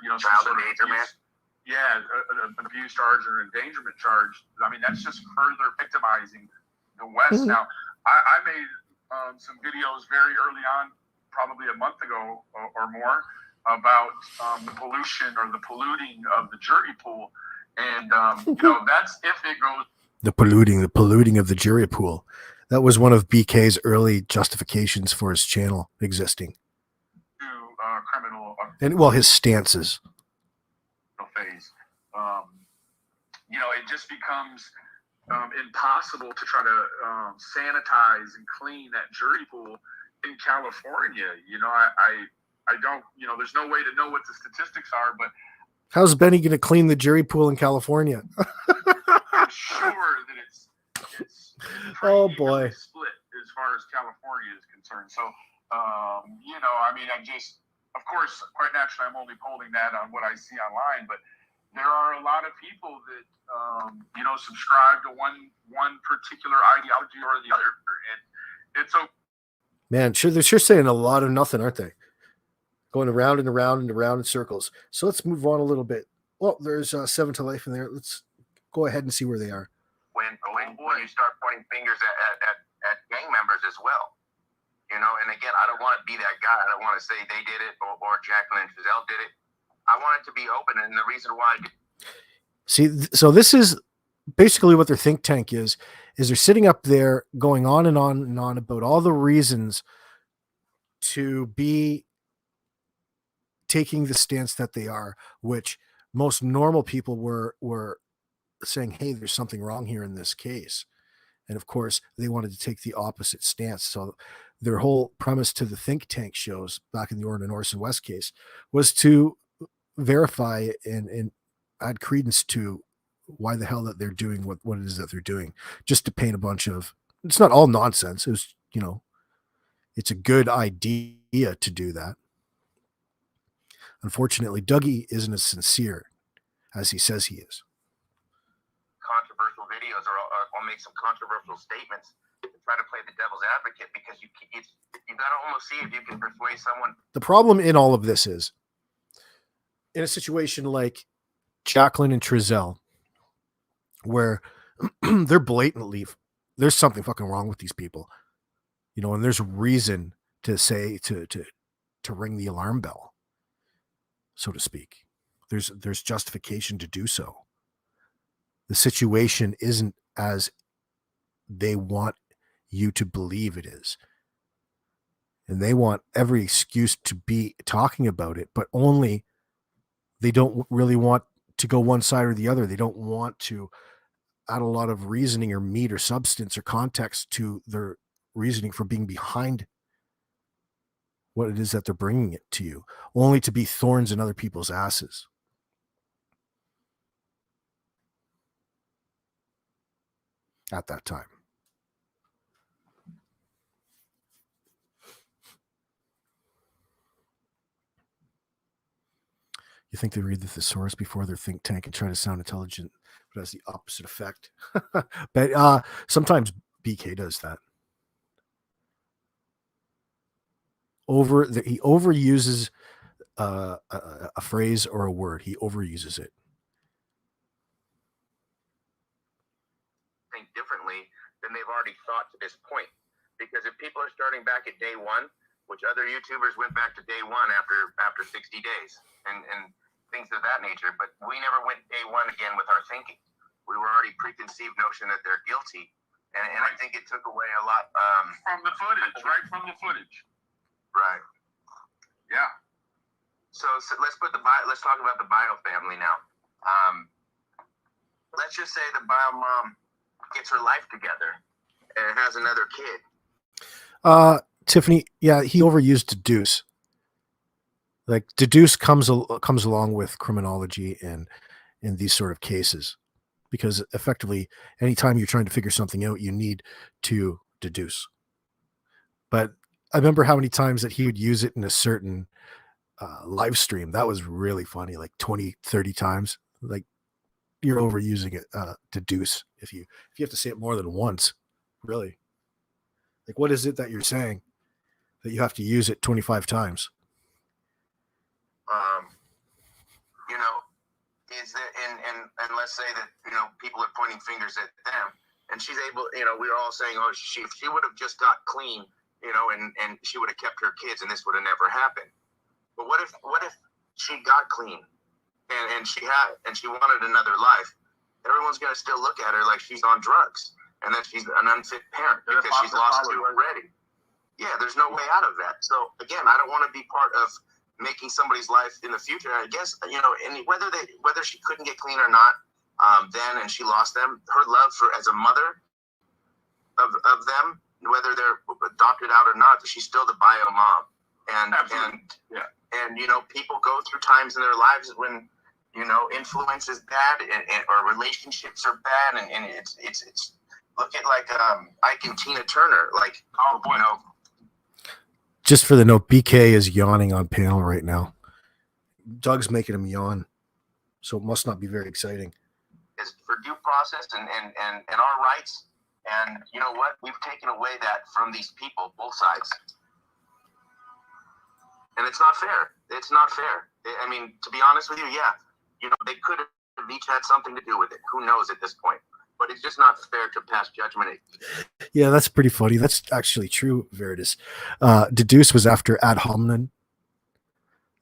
Child
some sort of
endangerment.
abuse. Yeah, an abuse charge or an endangerment charge. I mean, that's just further victimizing the West.
Mhm.
Now, I made some videos very early on, probably a month ago or more, about the pollution or the polluting of the jury pool. And, that's if it goes
The polluting of the jury pool. That was one of BK's early justifications for his channel existing.
to criminal
And, well, his stances.
phase. It just becomes impossible to try to sanitize and clean that jury pool in California. I don't, there's no way to know what the statistics are, but
How's Benny going to clean the jury pool in California?
I'm sure that it's
Oh,
pretty
boy.
evenly split as far as California is concerned. So, of course, quite naturally, I'm only polling that on what I see online, but there are a lot of people that, subscribe to one particular ideology or the other. And it's okay.
Man, they're sure saying a lot of nothing, aren't they? Going around and around and around in circles. So let's move on a little bit. Well, there's 7 to Life in there. Let's go ahead and see where they are.
When you start pointing fingers at gang members as well. And again, I don't want to be that guy. I don't want to say they did it or Jacqueline and Giselle did it. I want it to be open, and the reason why
See, so this is basically what their think tank is they're sitting up there going on and on and on about all the reasons to be taking the stance that they are, which most normal people were saying, hey, there's something wrong here in this case. And of course, they wanted to take the opposite stance. So their whole premise to the think tank shows back in the Orrin Orson West case was to verify and add credence to why the hell that they're doing what it is that they're doing, just to paint a bunch of, it's not all nonsense. It was, it's a good idea to do that. Unfortunately, Dougie isn't as sincere as he says he is.
controversial videos or make some controversial statements to try to play the devil's advocate, because you got to almost see if you can persuade someone.
The problem in all of this is, in a situation like Jacqueline and Trizelle, where they're blatantly, there's something fucking wrong with these people, and there's reason to say to ring the alarm bell, so to speak. There's justification to do so. The situation isn't as they want you to believe it is. And they want every excuse to be talking about it, but only they don't really want to go one side or the other. They don't want to add a lot of reasoning or meat or substance or context to their reasoning for being behind what it is that they're bringing it to you, only to be thorns in other people's asses. At that time. You think they read the thesaurus before their think tank and try to sound intelligent, but has the opposite effect. But sometimes BK does that. He overuses a phrase or a word. He overuses it.
Think differently than they've already thought to this point. Because if people are starting back at day one, which other YouTubers went back to day one after 60 days and things of that nature, but we never went day one again with our thinking. We were already preconceived notion that they're guilty. And I think it took away a lot.
From the footage, right from the footage.
Right.
Yeah.
So let's talk about the Bio family now. Let's just say the Bio mom gets her life together and has another kid.
Tiffany, yeah, he overused deduce. Like deduce comes along with criminology and in these sort of cases, because effectively, anytime you're trying to figure something out, you need to deduce. But I remember how many times that he would use it in a certain live stream. That was really funny, like 20, 30 times. Like you're overusing it, deduce. If you have to say it more than once, really. Like, what is it that you're saying that you have to use it 25 times?
You know, is that and let's say that, you know, people are pointing fingers at them, and she's able, you know, we were all saying, oh, she would have just got clean, you know, and she would have kept her kids, and this would have never happened. But what if she got clean and she wanted another life? Everyone's gonna still look at her like she's on drugs and that she's an unfit parent because she's lost two already. Yeah, there's no way out of that. So again, I don't want to be part of making somebody's life in the future. I guess, you know, and whether she couldn't get clean or not, then, and she lost them, her love for as a mother of them, whether they're adopted out or not, she's still the bio mom. And you know, people go through times in their lives when, you know, influence is bad or relationships are bad, and it's look at like Ike and Tina Turner, like, you know.
Just for the note, BK is yawning on panel right now. Doug's making him yawn, so it must not be very exciting.
Is for due process and our rights, and you know what? We've taken away that from these people, both sides, and it's not fair. It's not fair. I mean, to be honest with you, yeah, you know, they could have each had something to do with it. Who knows at this point? But it's just not fair to pass judgment.
Yeah, that's pretty funny. That's actually true, Veritas. Deduce was after ad hominem.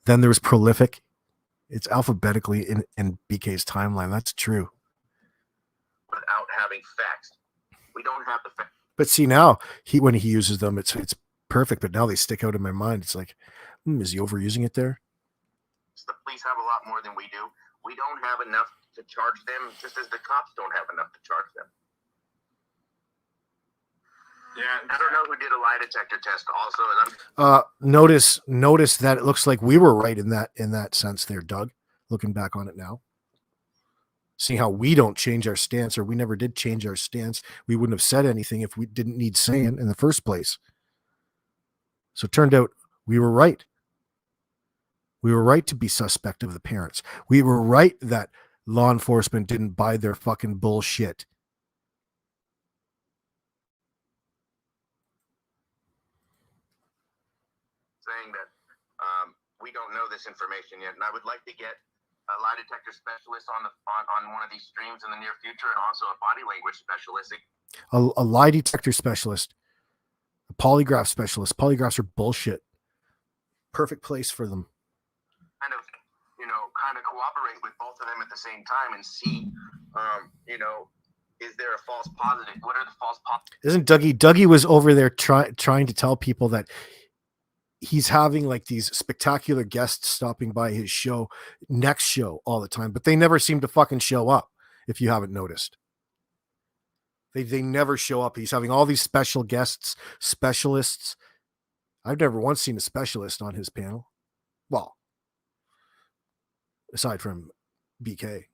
Then there was prolific. It's alphabetically in BK's timeline. That's true.
Without having facts. We don't have the facts.
But see, now when he uses them, it's perfect. But now they stick out in my mind. It's like, is he overusing it there?
The police have a lot more than we do. We don't have enough to charge them, just as the cops don't have enough to charge them. Yeah, I don't know who did a lie detector test. Also,
notice that it looks like we were right in that sense there, Doug. Looking back on it now, see how we don't change our stance, or we never did change our stance. We wouldn't have said anything if we didn't need saying in the first place. So it turned out we were right. We were right to be suspect of the parents. We were right that law enforcement didn't buy their fucking bullshit.
Saying that we don't know this information yet, and I would like to get a lie detector specialist on one of these streams in the near future, and also a body language specialist.
A lie detector specialist, a polygraph specialist. Polygraphs are bullshit. Perfect place for them.
Kind of cooperate with both of them at the same time and see, is there a false positive? What are the false positives?
Isn't Dougie was over there trying to tell people that he's having like these spectacular guests stopping by his next show all the time, but they never seem to fucking show up. If you haven't noticed, they never show up. He's having all these special guests, specialists. I've never once seen a specialist on his panel. Well, aside from BK.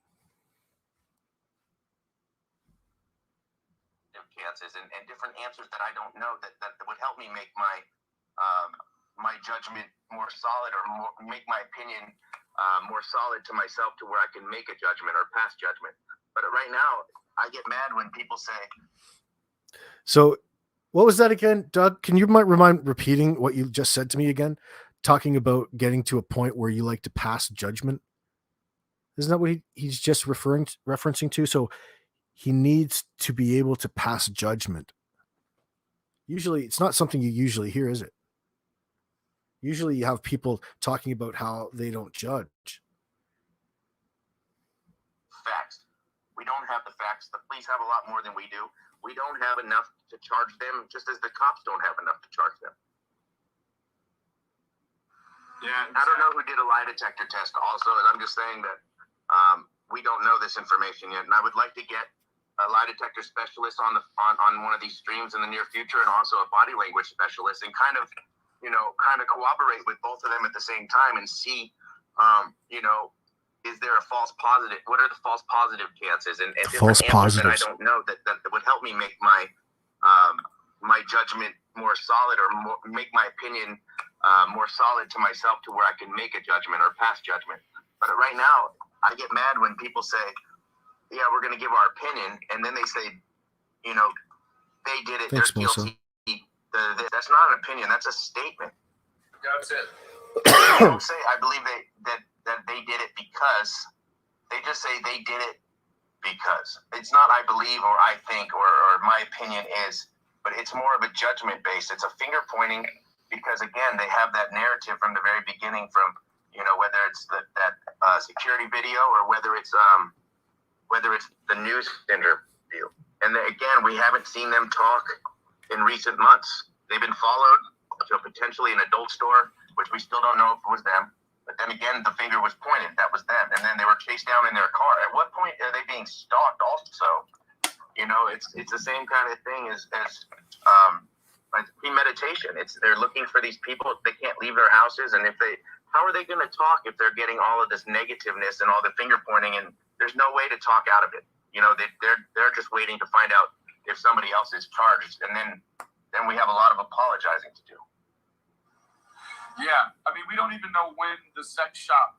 Chances and different answers that I don't know that would help me make my my judgment more solid, or make my opinion more solid to myself to where I can make a judgment or pass judgment. But right now, I get mad when people say,
So, what was that again, Doug? Can you mind repeating what you just said to me again? Talking about getting to a point where you like to pass judgment. Isn't that what he's just referencing to? So he needs to be able to pass judgment. Usually, it's not something you usually hear, is it? Usually, you have people talking about how they don't judge.
facts. We don't have the facts. The police have a lot more than we do. We don't have enough to charge them, just as the cops don't have enough to charge them.
Yeah,
I don't know who did a lie detector test also, and I'm just saying that we don't know this information yet. And I would like to get a lie detector specialist on one of these streams in the near future, and also a body language specialist, and kind of cooperate with both of them at the same time and see, is there a false positive? What are the false positive chances? And
false positives
that I don't know that would help me make my my judgment more solid, or make my opinion more solid to myself to where I can make a judgment or pass judgment. But right now, I get mad when people say, yeah, we're going to give our opinion, and then they say, they did it,
Thanks,
they're
Melissa.
guilty. That's not an opinion, that's a statement.
That's it.
They don't say, I believe that they did it because. They just say they did it because. It's not I believe or I think or my opinion is, but it's more of a judgment base. It's a finger pointing because, again, they have that narrative from the very beginning, from whether it's that security video or whether it's the news interview. And again, we haven't seen them talk in recent months. They've been followed to potentially an adult store, which we still don't know if it was them. But then again, the finger was pointed. That was them. And then they were chased down in their car. At what point are they being stalked also? It's the same kind of thing as premeditation. They're looking for these people. They can't leave their houses. And how are they going to talk if they're getting all of this negativeness and all the finger pointing, and there's no way to talk out of it? They're just waiting to find out if somebody else is charged. And then we have a lot of apologizing to do.
Yeah, I mean, we don't even know when the sex shop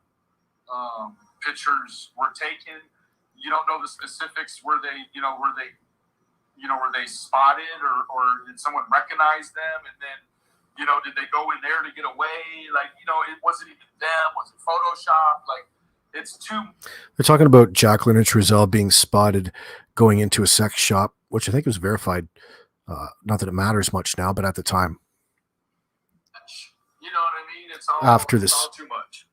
pictures were taken. You don't know the specifics. Were they spotted, or did someone recognize them? And then, did they go in there to get away? Like, it wasn't even them. Was it Photoshop? Like, it's too.
They're talking about Jacqueline and Trezell being spotted going into a sex shop, which I think was verified. Not that it matters much now, but at the time.
You know what I mean? It's all
After
it's
this-
all too much.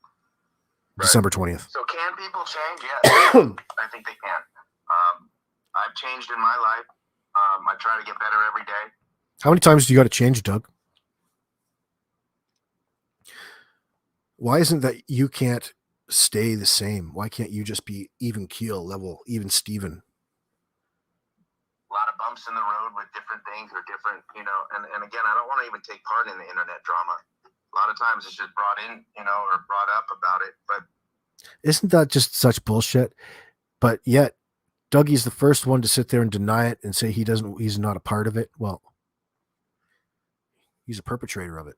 December 20th.
So can people change? Yes, I think they can. I've changed in my life. I try to get better every day.
How many times do you got to change, Doug? Why isn't that you can't stay the same? Why can't you just be even keel, level, even Steven?
A lot of bumps in the road with different things or different, and again, I don't want to even take part in the internet drama. A lot of times it's just brought in, or brought up about it. But
Isn't that just such bullshit? But yet, Dougie's the first one to sit there and deny it and say he's not a part of it. Well, he's a perpetrator of it.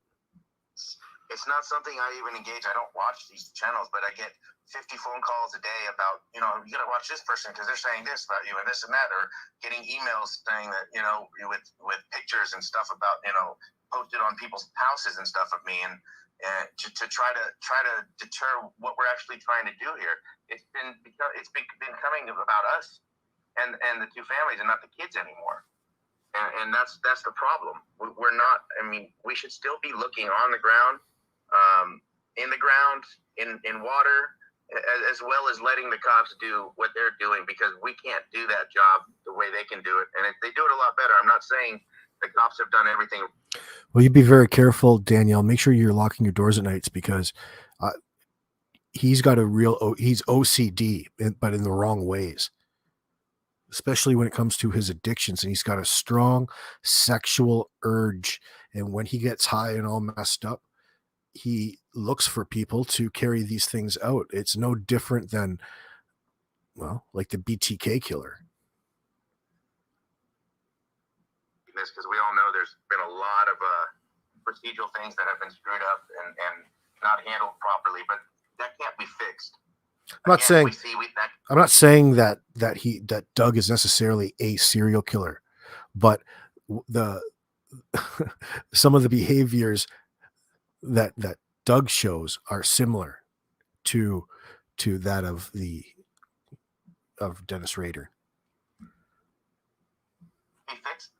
it's not something I even engage. I don't watch these channels, but I get 50 phone calls a day about, you got to watch this person because they're saying this about you and this and that, or getting emails saying that, with pictures and stuff about, posted on people's houses and stuff of me, and to try to deter what we're actually trying to do here. It's been coming about us and the two families and not the kids anymore. And that's the problem. We're not. I mean, we should still be looking on the ground, in the ground, in water, as well as letting the cops do what they're doing, because we can't do that job the way they can do it. And if they do it a lot better, I'm not saying the cops have done everything.
Well, you be very careful, Danielle. Make sure you're locking your doors at nights, because he's got he's OCD, but in the wrong ways, especially when it comes to his addictions. And he's got a strong sexual urge. And when he gets high and all messed up, he looks for people to carry these things out. It's no different than, like the BTK killer.
Because we all know there's been a lot of procedural things that have been screwed up and not handled properly. But that can't be fixed.
I'm not saying
That
I'm not saying that Doug is necessarily a serial killer, but the some of the behaviors that Doug shows are similar to that of Dennis Rader.
be fixed.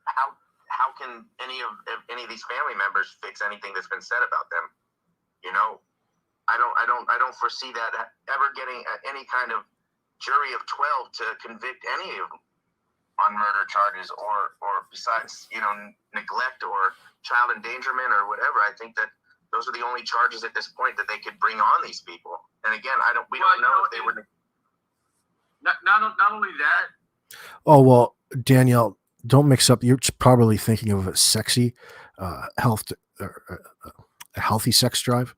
How can any of these family members fix anything that's been said about them? You know, I don't foresee that ever getting any kind of jury of 12 to convict any of them on murder charges or besides, you know, neglect or child endangerment or whatever. I think that those are the only charges at this point that they could bring on these people. And again, we don't know if they were.
Not only that.
Oh, well, Danielle, don't mix up. You're probably thinking of a sexy, a healthy sex drive.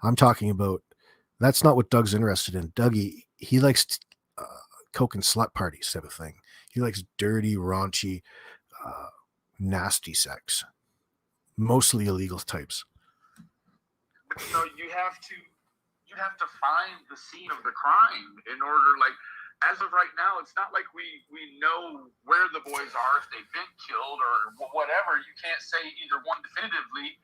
I'm talking about, that's not what Doug's interested in. Dougie, he likes coke and slut parties type of thing. He likes dirty, raunchy, nasty sex, mostly illegal types.
But, you know, you'd have to find the scene of the crime in order, like, as of right now, it's not like we know where the boys are, if they've been killed or whatever. You can't say either one definitively,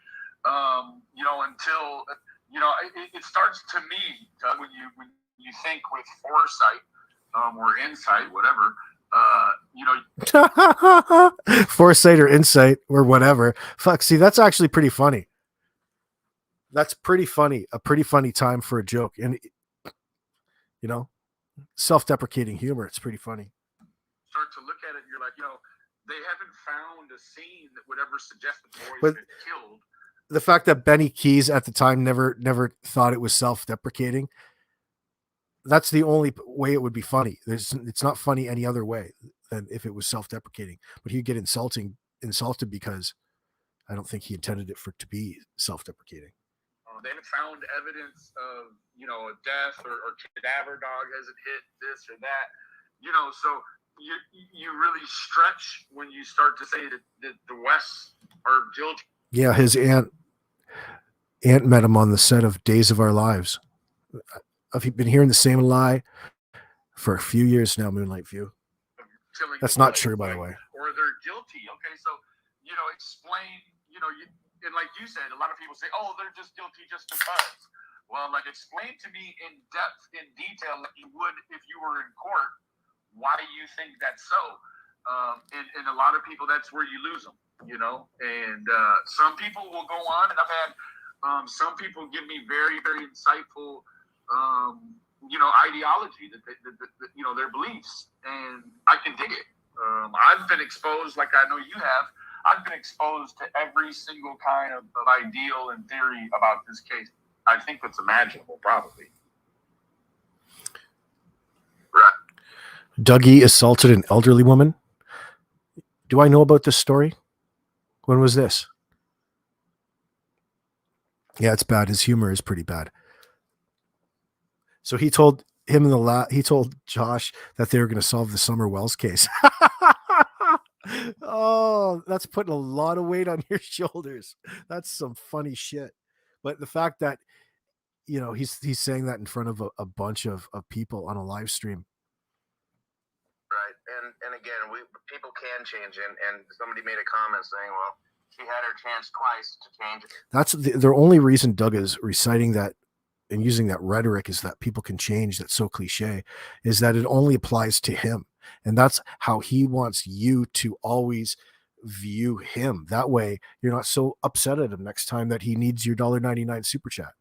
you know, until, you know, it starts to me, when you think with foresight or insight, whatever, you know.
Foresight or insight or whatever. Fuck, see, that's actually pretty funny. That's pretty funny. A pretty funny time for a joke. And, you know, self-deprecating humor. It's pretty funny.
Start to look at it and you're like, you know, they haven't found a scene that would ever suggest the boys
But
been killed.
the fact that Benny Keys at the time never thought it was self-deprecating, that's the only way it would be funny. It's not funny any other way than if it was self-deprecating. But he'd get insulted because I don't think he intended it to be self-deprecating.
They haven't found evidence of, you know, a death or cadaver dog hasn't hit this or that, you know. So you really stretch when you start to say that the Wests are guilty.
Yeah, his aunt met him on the set of Days of Our Lives. I've been hearing the same lie for a few years now, Moonlight View. That's not true, by the way.
Or they're guilty. Okay, so, you know, explain, you know, and like you said, a lot of people say, oh, they're just guilty just because. Well, like, explain to me in depth, in detail, like you would if you were in court, why you think that's so. And a lot of people, that's where you lose them, you know. And some people will go on, and I've had some people give me very, very insightful, you know, ideology, that you know, their beliefs, and I can dig it. I've been exposed, like I know you have. I've been exposed to every single kind of ideal and theory about this case. I think that's imaginable, probably.
Right.
Dougie assaulted an elderly woman. Do I know about this story? When was this? Yeah, it's bad. His humor is pretty bad. So he told Josh that they were going to solve the Summer Wells case. Oh, that's putting a lot of weight on your shoulders. That's some funny shit. But the fact that, you know, he's saying that in front of a bunch of people on a live stream.
Right. And again, people can change, and somebody made a comment saying, well, she had her chance twice to change it.
That's the only reason Doug is reciting that and using that rhetoric, is that people can change. That's so cliche, is that it only applies to him. And that's how he wants you to always view him. That way you're not so upset at him next time that he needs your $1.99 super chat.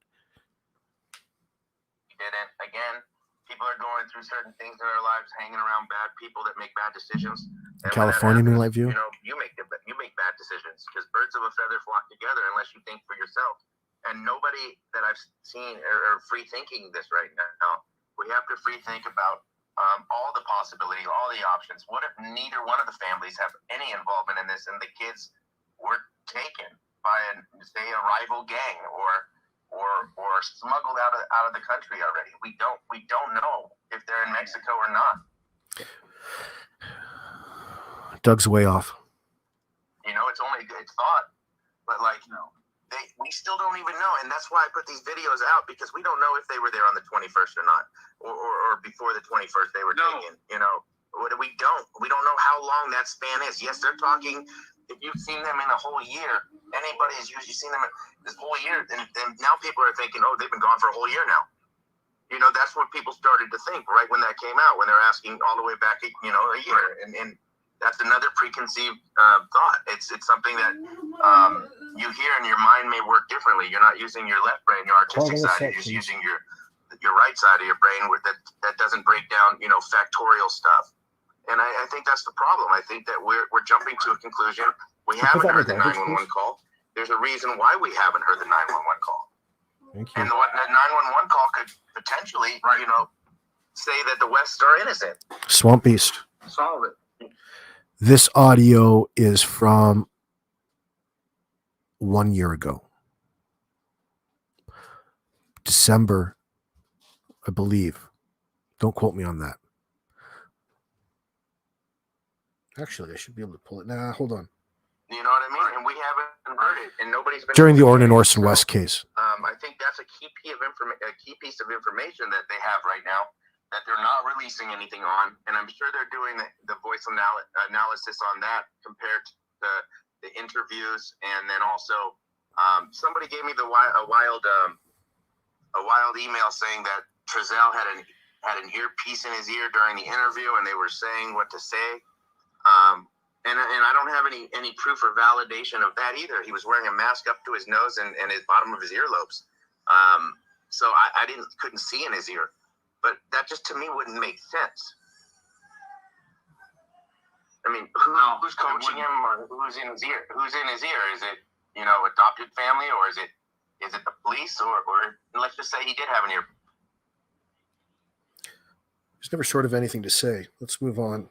He didn't. Again, people are going through certain things in their lives, hanging around bad people that make bad decisions. And
California
happens,
Moonlight View.
You know, you make bad decisions, because birds of a feather flock together unless you think for yourself. And nobody that I've seen are free thinking this right now. We have to free think about all the possibilities, all the options. What if neither one of the families have any involvement in this, and the kids were taken by a rival gang or smuggled out of the country already? We don't know if they're in Mexico or not.
Doug's way off.
You know, it's thought, but like, we still don't even know, and that's why I put these videos out, because we don't know if they were there on the 21st or not, or before the 21st they were taken. You know, we don't know how long that span is. Yes, they're talking. If you've seen them in a whole year, anybody has usually seen them in this whole year, then now people are thinking, oh, they've been gone for a whole year now. You know, that's what people started to think right when that came out, when they're asking all the way back, you know, a year. And that's another preconceived thought. It's something that you hear and your mind may work differently. You're not using your left brain, your artistic side. You're just using your right side of your brain that doesn't break down, you know, factorial stuff. And I think that's the problem. I think that we're jumping to a conclusion. We haven't heard the 911 call. There's a reason why we haven't heard the 911 call.
Thank you.
And the 911 call could potentially, you know, say that the West are innocent.
Swamp Beast.
Solve it.
This audio is from 1 year ago. December, I believe. Don't quote me on that. Actually, I should be able to pull it. Nah, hold on.
You know what I mean? And we haven't heard it, and nobody's been
During the Orrin and Orson West case.
I think that's a key piece of information that they have right now that they're not releasing anything on, and I'm sure they're doing the voice analysis on that compared to the interviews, and then also somebody gave me a wild email saying that Trezell had an earpiece in his ear during the interview, and they were saying what to say. And I don't have any proof or validation of that either. He was wearing a mask up to his nose and his bottom of his earlobes. So I couldn't see in his ear. But that just to me wouldn't make sense. I mean, who's coaching him, or who's in his ear? Who's in his ear? Is it, you know, adopted family, or is it the police, or let's just say he did have an ear?
He's never short of anything to say. Let's move on.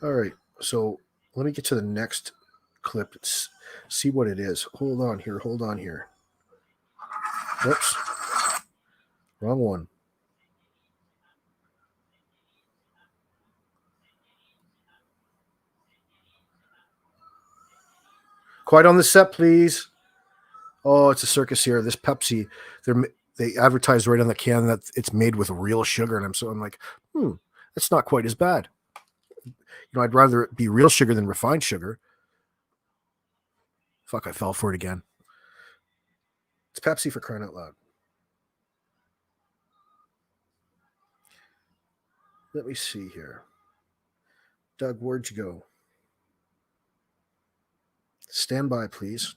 All right, so let me get to the next clip. Let's see what it is. Hold on here. Whoops. Wrong one. Quiet on the set, please. Oh, it's a circus here. This Pepsi, they advertise right on the can that it's made with real sugar, and I'm like, that's not quite as bad. You know, I'd rather it be real sugar than refined sugar. Fuck, I fell for it again. It's Pepsi, for crying out loud. Let me see here. Doug, where'd you go? Stand by, please.